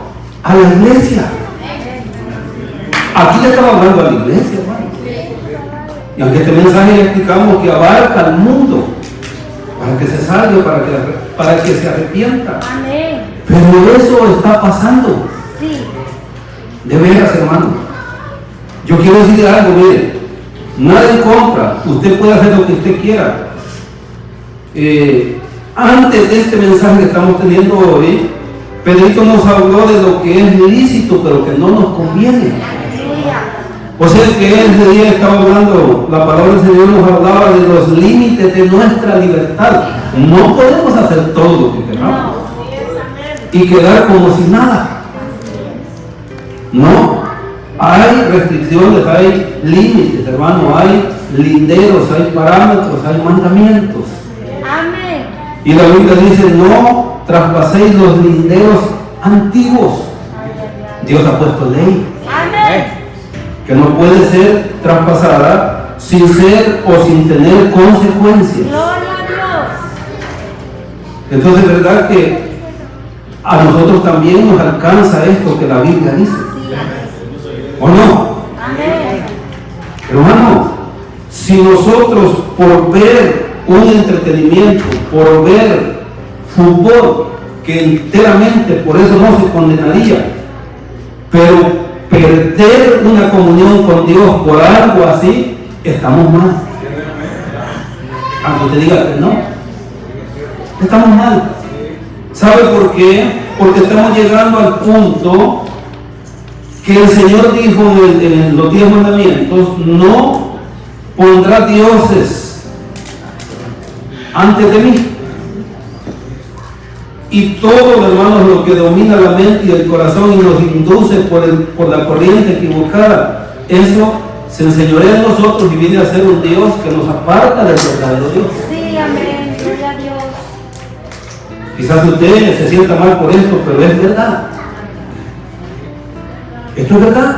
a la iglesia. Aquí le estaba hablando a la iglesia, hermano. Y aunque este mensaje le explicamos que abarca al mundo, para que se salve, para que se arrepienta. Amén. Pero eso está pasando. Sí. De veras, hermano. Yo quiero decirle algo, mire. Nada en contra. Usted puede hacer lo que usted quiera. Antes de este mensaje que estamos teniendo hoy, Pedrito nos habló de lo que es lícito, pero que no nos conviene. O sea que ese día estaba hablando, la palabra del Señor nos hablaba de los límites de nuestra libertad. No podemos hacer todo lo que queramos y quedar como si nada. No, Hay restricciones, hay límites, hermano, hay linderos, hay parámetros, hay mandamientos. Amén. Y la Biblia dice, no traspaséis los linderos antiguos. Dios ha puesto ley Amén. que no puede ser traspasada sin ser o sin tener consecuencias. Gloria a Dios. Entonces, ¿verdad que a nosotros también nos alcanza esto que la Biblia dice? ¿O no? Amén. Hermano, si nosotros por ver un entretenimiento, por ver fútbol, que enteramente por eso no se condenaría, pero perder una comunión con Dios por algo así, estamos mal. Aunque te diga que no, estamos mal. ¿Sabe por qué? Porque estamos llegando al punto que el Señor dijo en los 10 mandamientos: no pondrá dioses antes de mí. Y todo, hermanos, lo que domina la mente y el corazón y nos induce por la corriente equivocada, eso se enseñorea en nosotros y viene a ser un Dios que nos aparta del verdadero Dios. Sí, amén. Gloria a Dios. Quizás usted se sienta mal por esto, pero es verdad. Esto es verdad.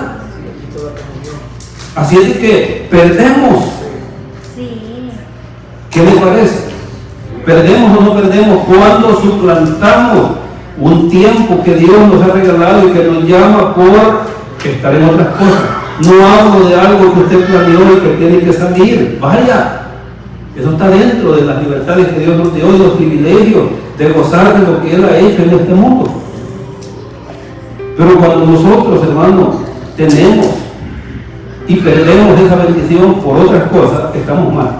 Así es que perdemos. Sí. ¿Qué le parece? ¿Perdemos o no perdemos cuando suplantamos un tiempo que Dios nos ha regalado y que nos llama por estar en otras cosas? No hablo de algo que usted planeó y que tiene que salir. Vaya, eso está dentro de las libertades que Dios nos dio y los privilegios de gozar de lo que Él ha hecho en este mundo. Pero cuando nosotros, hermanos, tenemos y perdemos esa bendición por otras cosas, estamos mal.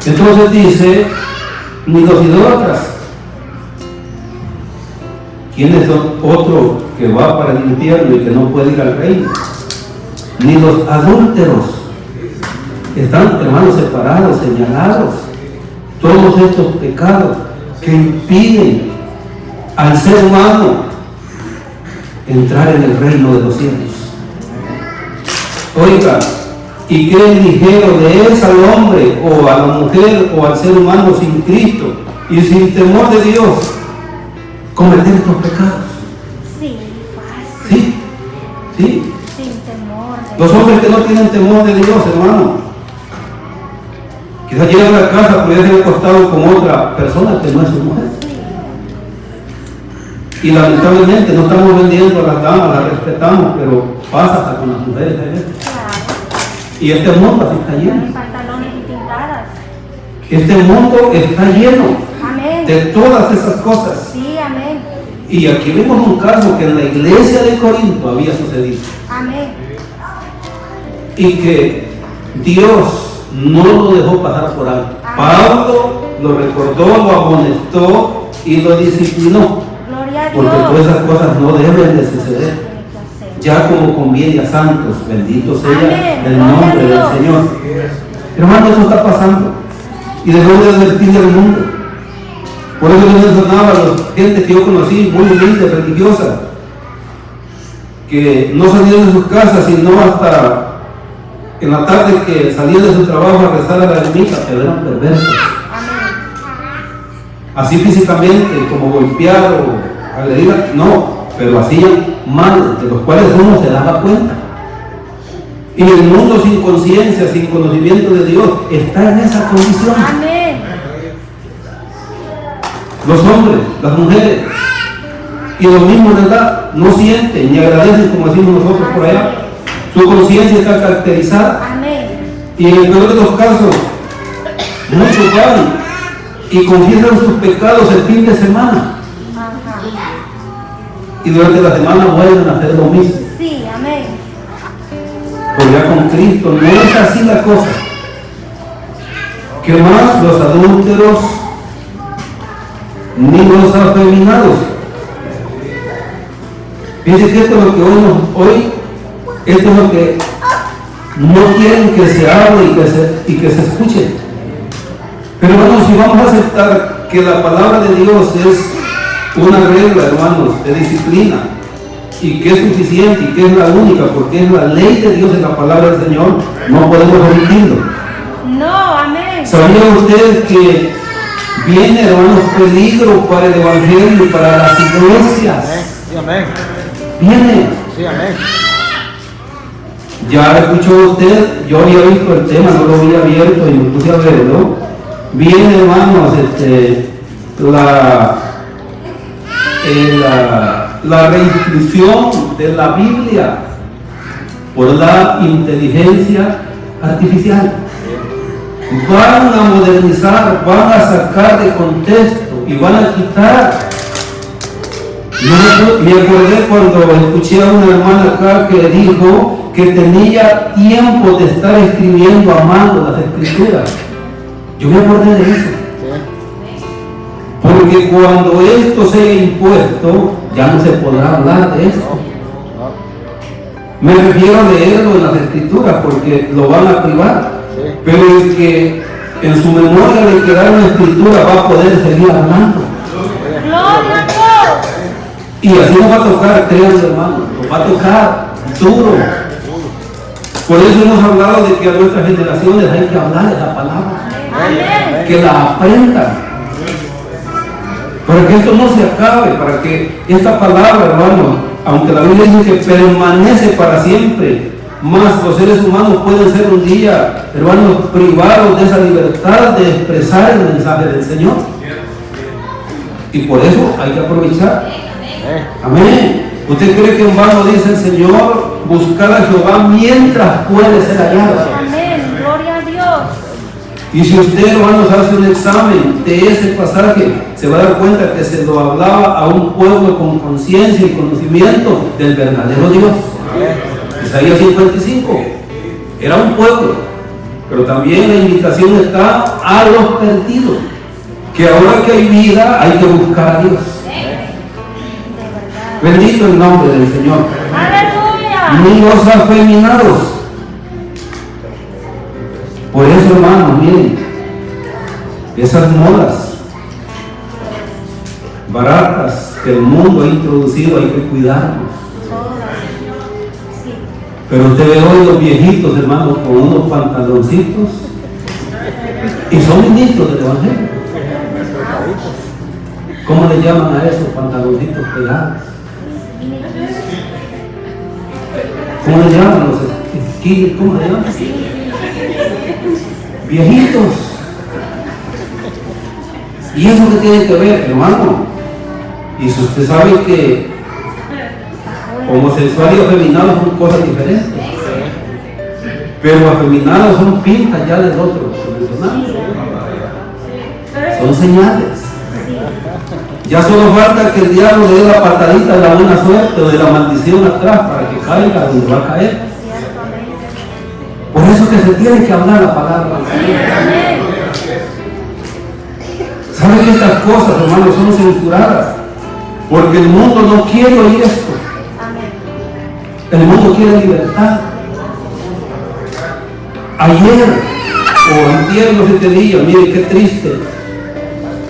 Entonces dice, ni los idólatras. ¿Quién es otro que va para el infierno y que no puede ir al reino? Ni los adúlteros. Están, hermanos, separados, señalados. Todos estos pecados que impiden al ser humano entrar en el reino de los cielos. Oiga, ¿y qué ligero le es al hombre o a la mujer o al ser humano sin Cristo y sin temor de Dios cometer estos pecados? Sí, fácil. ¿Sí? ¿Sí? Sin temor. Los hombres que no tienen temor de Dios, hermano, quizás llegan a la casa pero ya se han acostado con otra persona que no es su mujer. Y lamentablemente no estamos vendiendo a las damas, las respetamos, pero pasa hasta con las mujeres. Claro. Y este mundo así está lleno. En pantalones y pintadas. Este mundo está lleno Amén. de todas esas cosas. Sí, amén. Y aquí vemos un caso que en la iglesia de Corinto había sucedido. Amén. Y que Dios no lo dejó pasar por alto. Pablo lo recordó, lo amonestó y lo disciplinó. Gloria a Dios. Porque todas esas cosas no deben de suceder. Tiene que hacer. Ya como conviene a santos, bendito sea Amén. el Gloria nombre a del Dios. Señor. Hermano, eso está pasando. Y debemos de advertir al mundo. Por eso yo mencionaba a la gente que yo conocí, muy humilde, religiosa, que no salían de sus casas, sino hasta en la tarde que salían de su trabajo a rezar a la ermita, pero eran perversos. Amén. Así físicamente, como golpear o agredir, no, pero hacían mal, de los cuales uno se daba cuenta. Y el mundo sin conciencia, sin conocimiento de Dios, está en esa condición. Amén. Los hombres, las mujeres, y los mismos de edad, no sienten ni agradecen como decimos nosotros por allá. Su conciencia está caracterizada. Amén. Y en el peor de los casos, muchos van y confiesan sus pecados el fin de semana. Ajá. Y durante la semana vuelven a hacer lo mismo. Sí, amén. Pero ya con Cristo no es así la cosa. ¿Qué más? Los adúlteros, ni los afeminados. Fíjense que esto es lo que hoy esto es lo que no quieren que se hable y que se escuche. Pero hermanos, si vamos a aceptar que la palabra de Dios es una regla, hermanos, de disciplina, y que es suficiente y que es la única, porque es la ley de Dios, es la palabra del Señor, no podemos omitirlo. No, amén. ¿Sabía usted que viene, hermanos, peligro para el Evangelio y para las iglesias? Sí, amén. Viene. Sí, amén. Ya escuchó usted, yo había visto el tema, no lo había abierto y me puse a verlo. Viene, hermanos, la reinscripción de la Biblia por la inteligencia artificial. Van a modernizar, van a sacar de contexto y van a quitar. Yo me acordé cuando escuché a una hermana acá que dijo que tenía tiempo de estar escribiendo a mano las escrituras. Yo me acordé de eso. Porque cuando esto sea impuesto, ya no se podrá hablar de esto. Me refiero a leerlo en las escrituras porque lo van a privar. Pero el que en su memoria le queda una escritura va a poder seguir hablando. Gloria a Dios. Y así nos va a tocar, créanlo, hermano, nos va a tocar duro. Por eso hemos hablado de que a nuestras generaciones hay que hablar de la palabra. Amén. Que la aprendan. Para que esto no se acabe, para que esta palabra, hermano, aunque la Biblia dice que permanece para siempre, más los seres humanos pueden ser un día, hermanos, privados de esa libertad de expresar el mensaje del Señor. Y por eso hay que aprovechar. Amén. ¿Usted cree que en vano dice el Señor, buscar a Jehová mientras puede ser hallado? Amén. Gloria a Dios. Y si usted, hermanos, hace un examen de ese pasaje, se va a dar cuenta que se lo hablaba a un pueblo con conciencia y conocimiento del verdadero Dios. Isaías 55 era un pueblo, pero también la invitación está a los perdidos, que ahora que hay vida hay que buscar a Dios. Bendito el nombre del Señor. Aleluya. Ni los afeminados. Por eso, hermanos, miren, esas modas baratas que el mundo ha introducido hay que cuidarlos. Sí. Pero usted ve hoy los viejitos, hermanos, con unos pantaloncitos y son ministros del Evangelio. ¿Cómo le llaman a esos pantaloncitos pegados? ¿Cómo le llaman los esquillos? ¿Cómo le llaman? Viejitos. ¿Y eso qué tiene que ver, hermano? Y si usted sabe que homosexual y afeminado son cosas diferentes, pero afeminados son pintas ya del otro profesional, son señales. Ya solo falta que el diablo le dé la patadita de la buena suerte o de la maldición atrás para que caiga donde va a caer. Por eso que se tiene que hablar la palabra. ¿Saben que estas cosas, hermanos, son censuradas? Porque el mundo no quiere oír esto. El mundo quiere libertad. Ayer, o antier, no sé qué día, mire qué triste.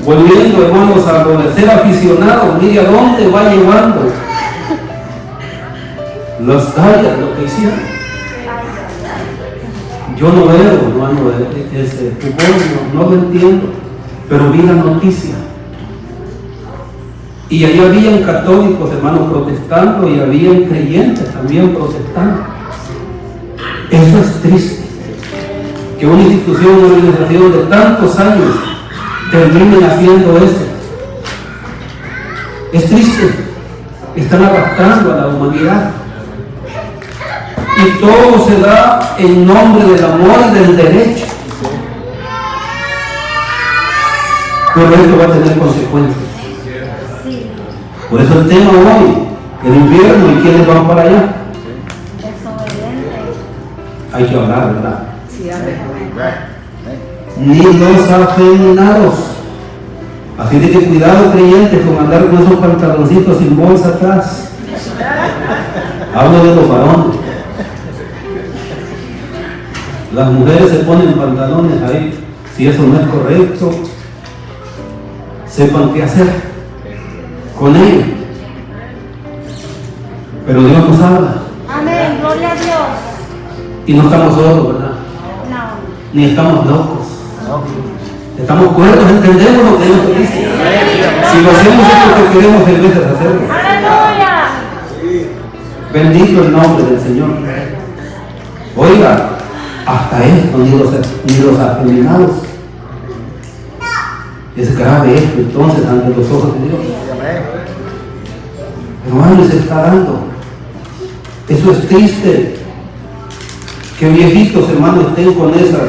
Volviendo, hermanos, a lo de ser aficionado, mire a dónde va llevando las tallas, lo que hicieron. Yo no veo, hermano, ese fútbol, no lo entiendo, pero vi la noticia. Y ahí habían católicos, hermanos, protestando, y habían creyentes también protestando. Eso es triste, que una institución, una organización de tantos años terminen haciendo eso. Es triste. Están arrastrando a la humanidad. Y todo se da en nombre del amor y del derecho. Pero esto va a tener consecuencias. Por eso el tema hoy, el invierno y quienes van para allá. Hay que hablar, ¿verdad? Ni los afeminados. Así de que cuidado, creyentes, con andar con esos pantaloncitos sin bolsa atrás. Hablo de los varones. Las mujeres se ponen pantalones ahí. Si eso no es correcto, sepan qué hacer con ellos. Pero Dios nos habla. Amén. Gloria a Dios. Y no estamos solos, ¿verdad? No. Ni estamos locos. Estamos cuerdos, entendemos lo que Dios nos dice. Si lo hacemos es porque queremos en vez de hacerlo. Aleluya. Bendito el nombre del Señor. Oiga, hasta esto ni los afeminados. Es grave esto entonces ante los ojos de Dios. Hermano, se está dando. Eso es triste. Que viejitos, hermanos, estén con esas,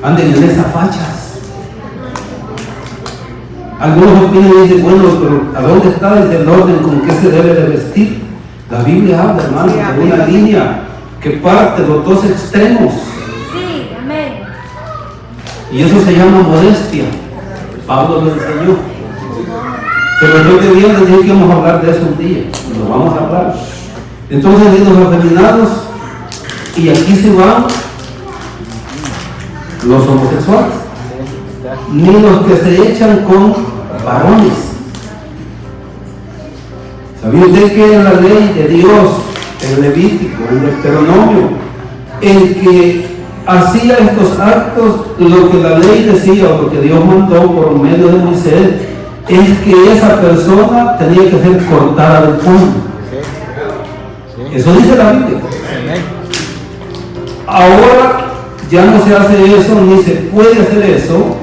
anden en esas fachas. Algunos opinan y dicen, bueno, pero ¿a dónde está el orden con qué se debe de vestir? La Biblia habla, hermano, de una línea que parte los dos extremos. Sí, amén. Y eso se llama modestia. Pablo lo enseñó. Pero yo que bien les dije que vamos a hablar de eso un día. Lo vamos a hablar. Entonces, de los afeminados, y aquí se van los homosexuales, ni los que se echan con varones. ¿Sabía usted que en la ley de Dios, en Levítico, en Deuteronomio, el que hacía estos actos, lo que la ley decía o lo que Dios mandó por medio de Moisés, es que esa persona tenía que ser cortada del pueblo? Eso dice la Biblia. Ahora ya no se hace eso, ni se puede hacer eso,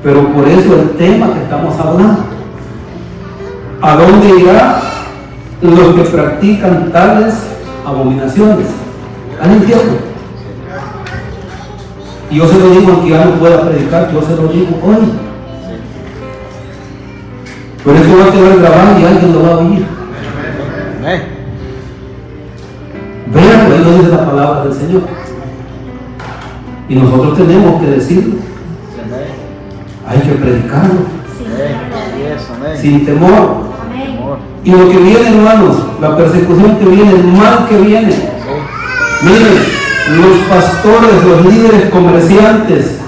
pero por eso el tema que estamos hablando. ¿A dónde irá los que practican tales abominaciones? Al infierno. Y yo se lo digo aunque ya no pueda predicar, yo se lo digo hoy. Pero esto va a quedar grabado y alguien lo va a oír. Vean, ahí lo dice la palabra del Señor. Y nosotros tenemos que decirlo. Hay que predicarlo. Sin temor. Amén. Y lo que viene, hermanos, la persecución que viene, el mal que viene. Miren, los pastores, los líderes comerciantes,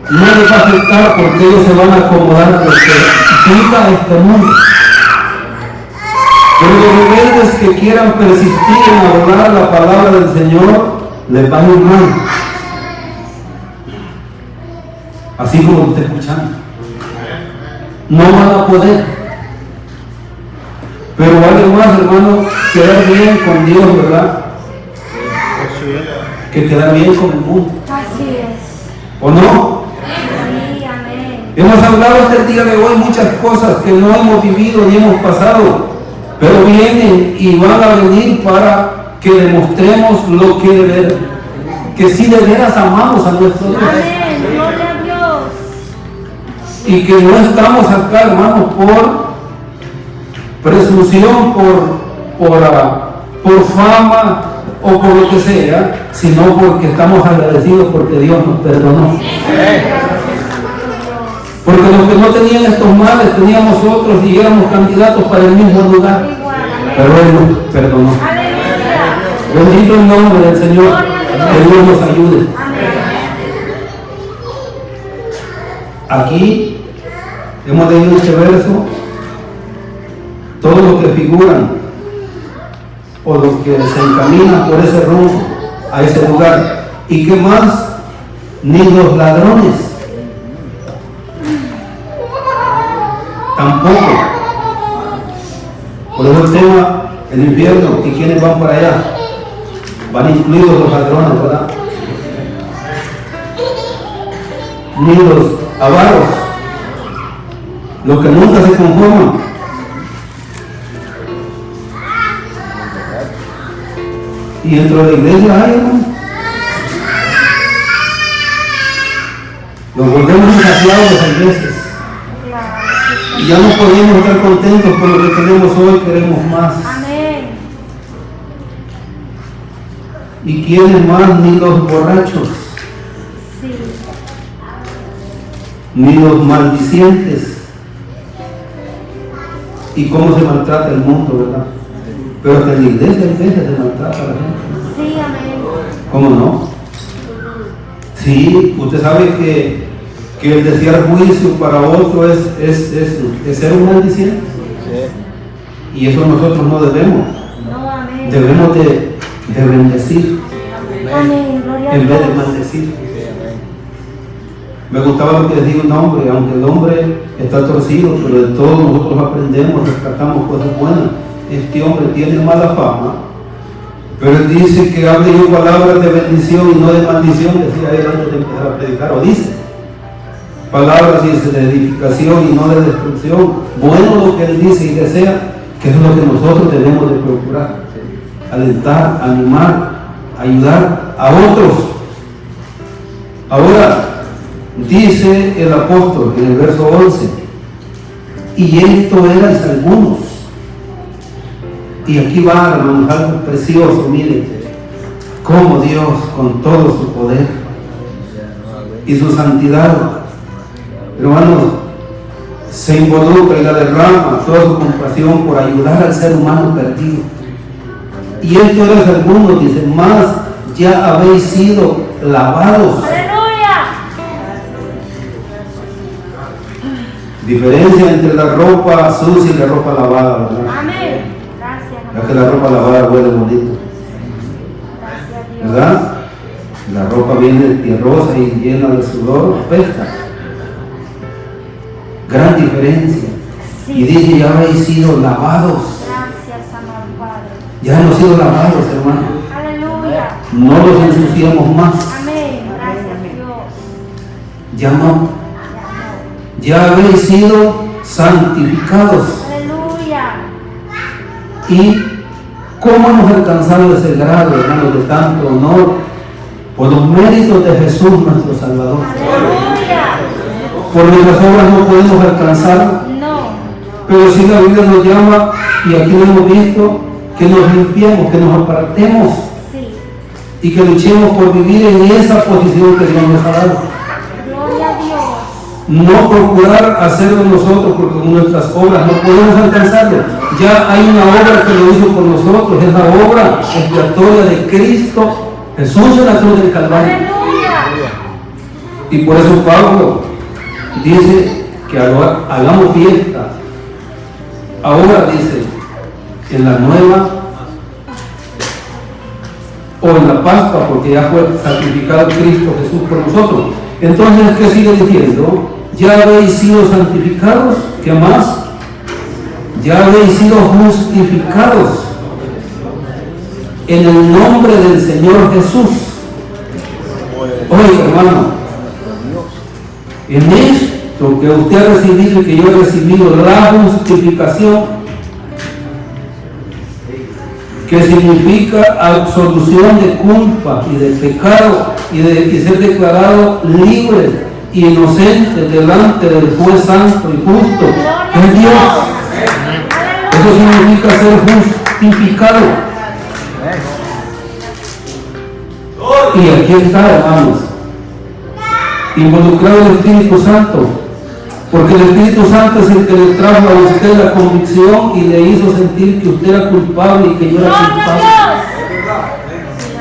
no les va a afectar porque ellos se van a acomodar a lo que dicta este mundo. Pero los rebeldes que quieran persistir en hablar la palabra del Señor, les va a ir mal. Así como lo está escuchando. No van a poder. Pero vale más, hermano, quedar bien con Dios, ¿verdad? Que quedar bien con el mundo. Así es. ¿O no? Sí, amén. Hemos hablado hasta el día de hoy muchas cosas que no hemos vivido ni hemos pasado, pero vienen y van a venir para que demostremos lo que de veras, que si de veras amamos a nuestro Dios. Amén. Gloria a Dios. Y que no estamos acá, hermanos, por presunción, por fama o por lo que sea, sino porque estamos agradecidos porque Dios nos perdonó. Porque los que no tenían estos males teníamos otros y éramos candidatos para el mismo lugar, pero Él nos perdonó. Aleluya. Bendito el nombre del Señor, que Dios nos ayude. Amén. Aquí hemos leído este verso. Todos los que figuran o los que se encaminan por ese rumbo, a ese lugar. ¿Y qué más? Ni los ladrones. Tampoco. Por eso el tema, el infierno, ¿y quiénes van para allá? Van incluidos los ladrones, ¿verdad? Ni los avaros, los que nunca se conforman. Y dentro de la iglesia hay, hermano. Nos volvemos desafiados a veces. Y ya no podemos estar contentos con lo que tenemos hoy, queremos más. Amén. ¿Y quiénes más? Ni los borrachos, Sí. ni los maldicientes. ¿Y cómo se maltrata el mundo, verdad? Pero hasta en la iglesia hay veces se maltrata a la gente. Sí, amén. ¿Cómo no? Sí, usted sabe que el desear juicio para otro es ser un maldiciente. Y eso nosotros no debemos. No, amén. Debemos de bendecir Amén. Gloria a en vez de Dios. maldecir. Me gustaba lo que decía un hombre, aunque el hombre está torcido, pero de todo nosotros aprendemos, rescatamos cosas buenas. Este hombre tiene mala fama, pero él dice que hable yo palabras de bendición y no de maldición, decía él antes de empezar a predicar, o dice palabras, dice, de edificación y no de destrucción. Bueno lo que él dice y desea, que es lo que nosotros debemos de procurar, alentar, animar, ayudar a otros. Ahora, dice el apóstol en el verso 11, y esto erais algunos. Y aquí va, hermanos, algo precioso, miren, cómo Dios con todo su poder y su santidad, hermanos, se involucra y la derrama toda su compasión por ayudar al ser humano perdido. Y esto erais algunos, dice, más ya habéis sido lavados. Diferencia entre la ropa sucia y la ropa lavada, ¿verdad? Amén. Gracias. Ya que la ropa lavada huele bonito, Gracias a Dios. ¿verdad? La ropa viene tierrosa y llena de sudor, apesta. Gran diferencia. Sí. Y dice, ya habéis sido lavados. Gracias, amado Padre. Ya hemos sido lavados, hermano. Aleluya. No los ensuciamos más. Amén. Gracias, Dios. Ya no. Ya habéis sido santificados. Aleluya. ¿Y cómo hemos alcanzado ese grado, hermanos, de tanto honor? Por los méritos de Jesús, nuestro Salvador. Aleluya. Por nuestras obras no podemos alcanzar, No. pero sí la Biblia nos llama, y aquí lo hemos visto, que nos limpiemos, que nos apartemos Sí. y que luchemos por vivir en esa posición que Dios nos ha dado. Gloria a Dios. No procurar hacerlo nosotros, porque con nuestras obras no podemos alcanzarlo. Ya hay una obra que lo hizo por nosotros, es la obra expiatoria de Cristo Jesús en la cruz del Calvario. Aleluya. Y por eso Pablo dice que hagamos fiesta. Ahora dice, en la nueva o en la Pascua, porque ya fue sacrificado Cristo Jesús por nosotros. Entonces, ¿qué sigue diciendo? Ya habéis sido santificados, ¿qué más? Ya habéis sido justificados en el nombre del Señor Jesús. Oye, hermano, en esto que usted ha recibido y que yo he recibido, la justificación, que significa absolución de culpa y de pecado y ser declarado libre y inocente delante del juez santo y justo, que es Dios. Eso significa ser justificado. Y aquí está, hermanos, involucrado el Espíritu Santo, porque el Espíritu Santo es el que le trajo a usted la convicción y le hizo sentir que usted era culpable y que yo era culpable.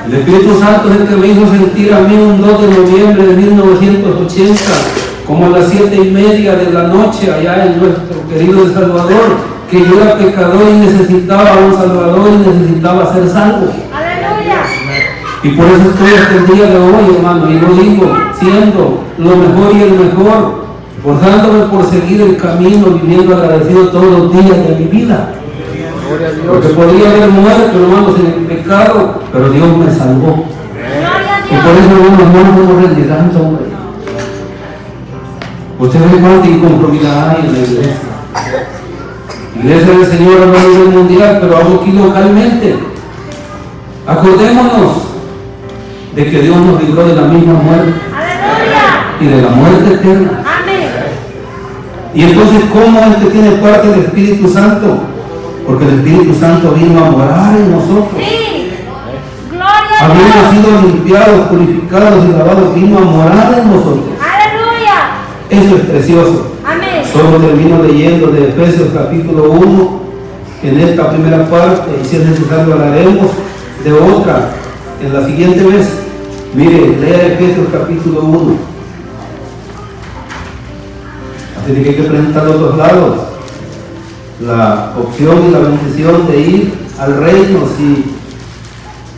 El Espíritu Santo es el que me hizo sentir a mí un 2 de noviembre de 1980, como a las 7:30 de la noche, allá en nuestro querido El Salvador, que yo era pecador y necesitaba a un Salvador y necesitaba ser salvo. Aleluya. Y por eso estoy hasta el día de hoy, hermano, y lo digo, siendo lo mejor y el mejor, esforzándome por seguir el camino, viviendo agradecido todos los días de mi vida. Porque podría haber muerto, hermanos, en el pecado, pero Dios me salvó. Y por eso, hermanos, no nos vamos renegando, hombre. Ustedes ven cuánta inconformidad hay en la iglesia. Iglesia del Señor a nivel mundial, pero aún aquí localmente. Acordémonos de que Dios nos libró de la misma muerte. Aleluya. Y de la muerte eterna. Amén. Y entonces, ¿cómo es que tiene parte del Espíritu Santo? Porque el Espíritu Santo vino a morar en nosotros. Sí. Gloria a Habiendo Dios. sido limpiados, purificados y lavados, vino a morar en nosotros. Aleluya. Eso es precioso. Amén. Solo termino leyendo de Efesios capítulo 1, en esta primera parte, y si es necesario hablaremos de otra en la siguiente vez. Mire, lea Efesios capítulo 1. Así que hay que presentar los dos lados. La opción y la bendición de ir al reino si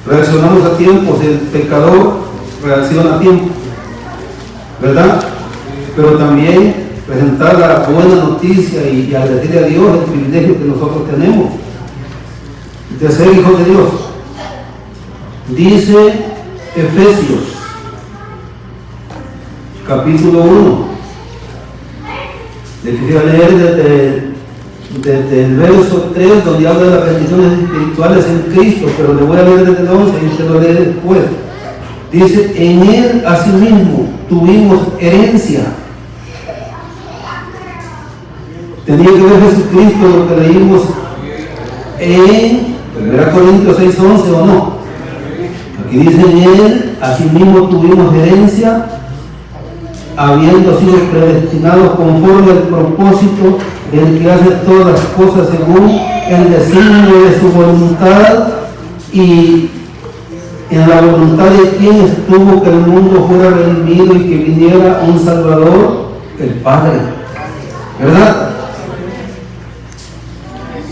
reaccionamos a tiempo, si el pecador reacciona a tiempo, ¿verdad? Pero también presentar la buena noticia y agradecerle a Dios el privilegio que nosotros tenemos de ser hijos de Dios. Dice Efesios, capítulo 1. Le quisiera leer desde el verso 3, donde habla de las bendiciones espirituales en Cristo, pero le voy a leer desde el 11 y usted lo lee después. Dice, en Él asimismo tuvimos herencia. Tenía que ver Jesucristo lo que leímos en 1 Corintios 6:11, ¿o no? Aquí dice, en Él asimismo tuvimos herencia, habiendo sido predestinados conforme al propósito del que hace todas las cosas según el designio de su voluntad, y en la voluntad de quien estuvo que el mundo fuera redimido y que viniera un Salvador, el Padre. ¿Verdad?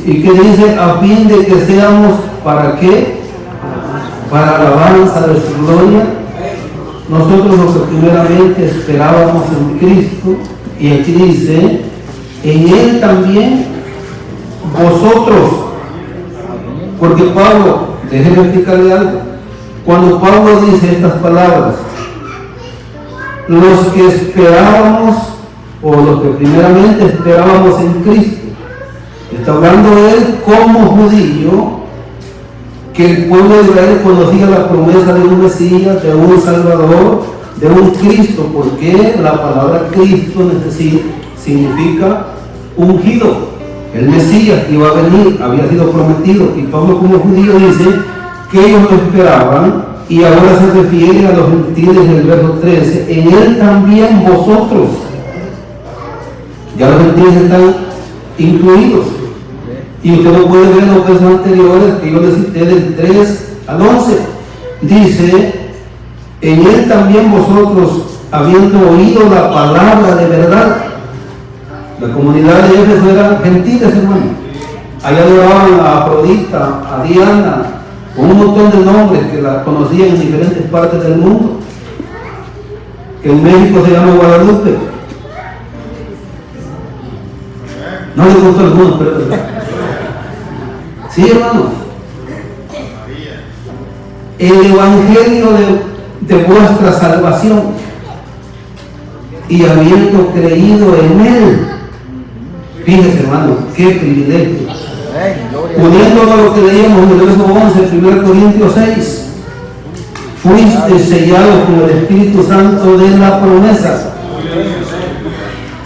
Y que dice, a fin de que seamos, ¿para qué? Para alabanza de su gloria. Nosotros lo que primeramente esperábamos en Cristo, y aquí dice, en Él también vosotros, porque Pablo, déjenme explicarle algo, cuando Pablo dice estas palabras, los que esperábamos, o los que primeramente esperábamos en Cristo, está hablando él como judío, que el pueblo de Israel conocía la promesa de un Mesías, de un Salvador, de un Cristo, porque la palabra Cristo significa ungido. El Mesías que iba a venir había sido prometido, y Pablo como judío dice que ellos lo esperaban, y ahora se refiere a los gentiles en el verso 13, en Él también vosotros. Ya los gentiles están incluidos. Y usted lo puede ver en los versos anteriores que yo les cité del 3 al 11. Dice, en Él también vosotros, habiendo oído la palabra de verdad. La comunidad de Éfeso eran gentiles, hermano. Allá adoraban a Afrodita, a Diana, con un montón de nombres que la conocían en diferentes partes del mundo. Que en México se llama Guadalupe. No le gustó el mundo, pero... Sí, hermano. El evangelio de vuestra salvación, y habiendo creído en Él. Fíjese, hermano, qué privilegio. Uniéndolo a lo que leíamos en el verso 11, 1 Corintios 6, fuiste sellado con el Espíritu Santo de la promesa.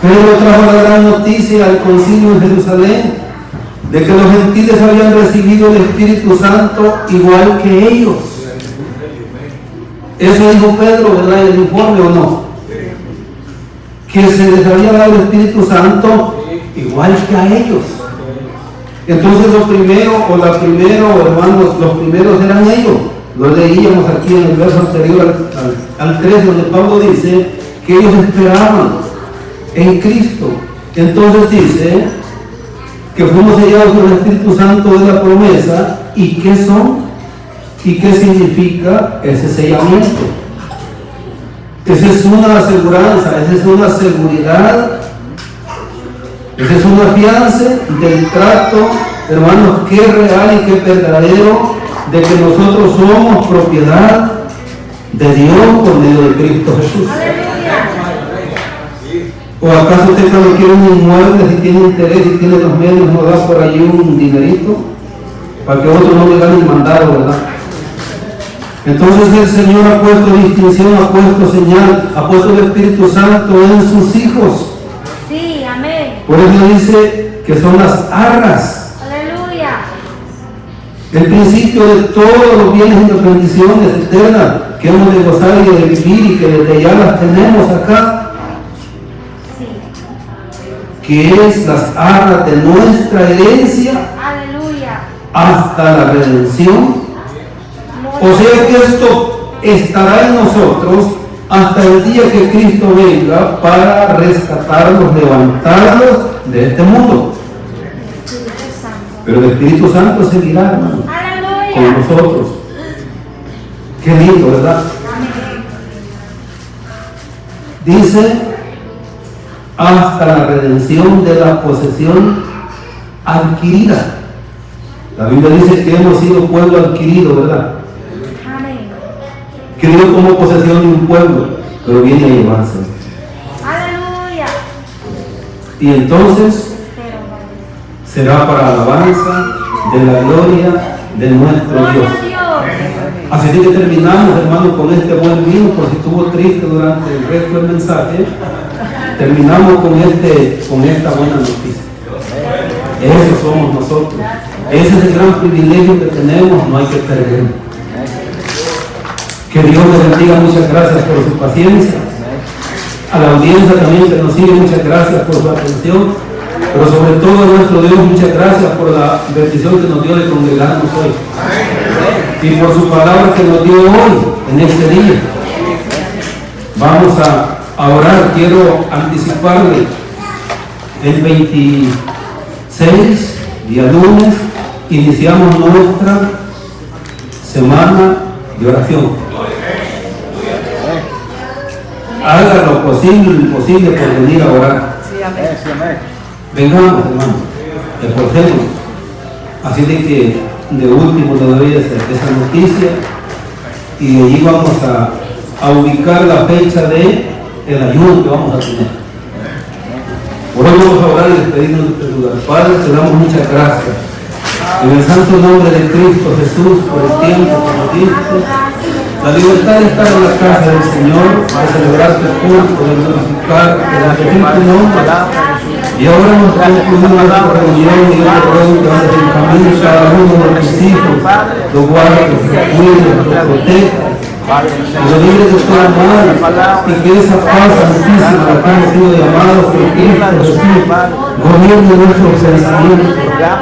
Pedro trajo la gran noticia al concilio en Jerusalén de que los gentiles habían recibido el Espíritu Santo igual que ellos. Eso dijo Pedro, ¿verdad? En el informe, ¿o no? Que se les había dado el Espíritu Santo igual que a ellos. Entonces hermanos, los primeros eran ellos. Lo leíamos aquí en el verso anterior al 3, donde Pablo dice que ellos esperaban en Cristo. Entonces dice que fuimos sellados con el Espíritu Santo de la promesa. ¿Y qué son? ¿Y qué significa ese sellamiento? Esa es una aseguranza, esa es una seguridad, esa es una fianza del trato, hermanos, que es real y que es verdadero, de que nosotros somos propiedad de Dios por medio de Cristo Jesús. ¿O acaso usted cuando quiere un inmueble, si tiene interés, si tiene los medios, no da por allí un dinerito para que otro no le gane el mandado, verdad? Entonces el Señor ha puesto distinción, ha puesto señal, ha puesto el Espíritu Santo en sus hijos. Sí, amén. Por eso dice que son las arras. Aleluya. El principio de todos los bienes y las bendiciones eternas que hemos de gozar y de vivir, y que desde ya las tenemos acá. Sí. Que es las arras de nuestra herencia. Aleluya. Hasta la redención. O sea que esto estará en nosotros hasta el día que Cristo venga para rescatarnos, levantarnos de este mundo. Pero el Espíritu Santo seguirá, hermano, con nosotros. Qué lindo, ¿verdad? Dice, hasta la redención de la posesión adquirida. La Biblia dice que hemos sido pueblo adquirido, ¿verdad? Amén. Adquirido como posesión de un pueblo, pero viene a llevarse. Aleluya. Y entonces será para alabanza de la gloria de nuestro Gloria Dios. a Dios. Así que terminamos, hermano, con este buen vino, por si estuvo triste durante el resto del mensaje. Terminamos con esta buena noticia. Eso somos nosotros. Ese es el gran privilegio que tenemos, no hay que perderlo. Que Dios les bendiga, muchas gracias por su paciencia. A la audiencia también que nos sigue, muchas gracias por su atención. Pero sobre todo a nuestro Dios, muchas gracias por la bendición que nos dio de congregarnos hoy. Y por su palabra que nos dio hoy, en este día. Vamos a orar. Quiero anticiparle el 26, día lunes, iniciamos nuestra semana de oración. Haga lo posible y lo imposible por venir a orar. Vengamos, hermano, esforcémonos. Así de que de último le doy esa noticia y de allí vamos a ubicar la fecha de el ayuno que vamos a tener. Por hoy vamos a orar y despedirnos de este lugar. Padre, te damos muchas gracias. En el santo nombre de Cristo Jesús, por el tiempo que nos diste, la libertad de estar en la casa del Señor, de celebrar tu culto, de glorificar, de bendecir tu nombre. Y ahora nos concluimos nuestra reunión y yo te ruego que vayas en camino cada uno de tus hijos, los guardes, los cuides, los proteja, los libres de toda mal, y que esa paz santísima a la que hemos sido llamados por Cristo Jesús gobierne nuestros pensamientos,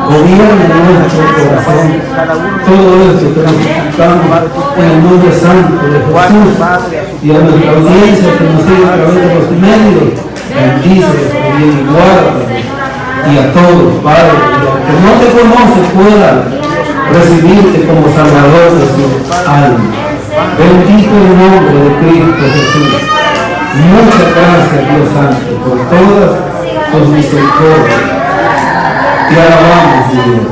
gobierne nuestro corazón. Todo esto te lo suplicamos en el nombre santo de Jesús y a nuestra audiencia que nos sigue a través de los medios. Bendícelos también y guárdalos. Y a todos, Padre, que no te conoce puedan recibirte como Salvador de su alma. Bendito el nombre de Cristo Jesús. Muchas gracias, Dios Santo, por todas tus misericordias. Te alabamos, Dios.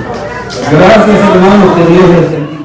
Gracias, hermanos, que Dios les bendiga.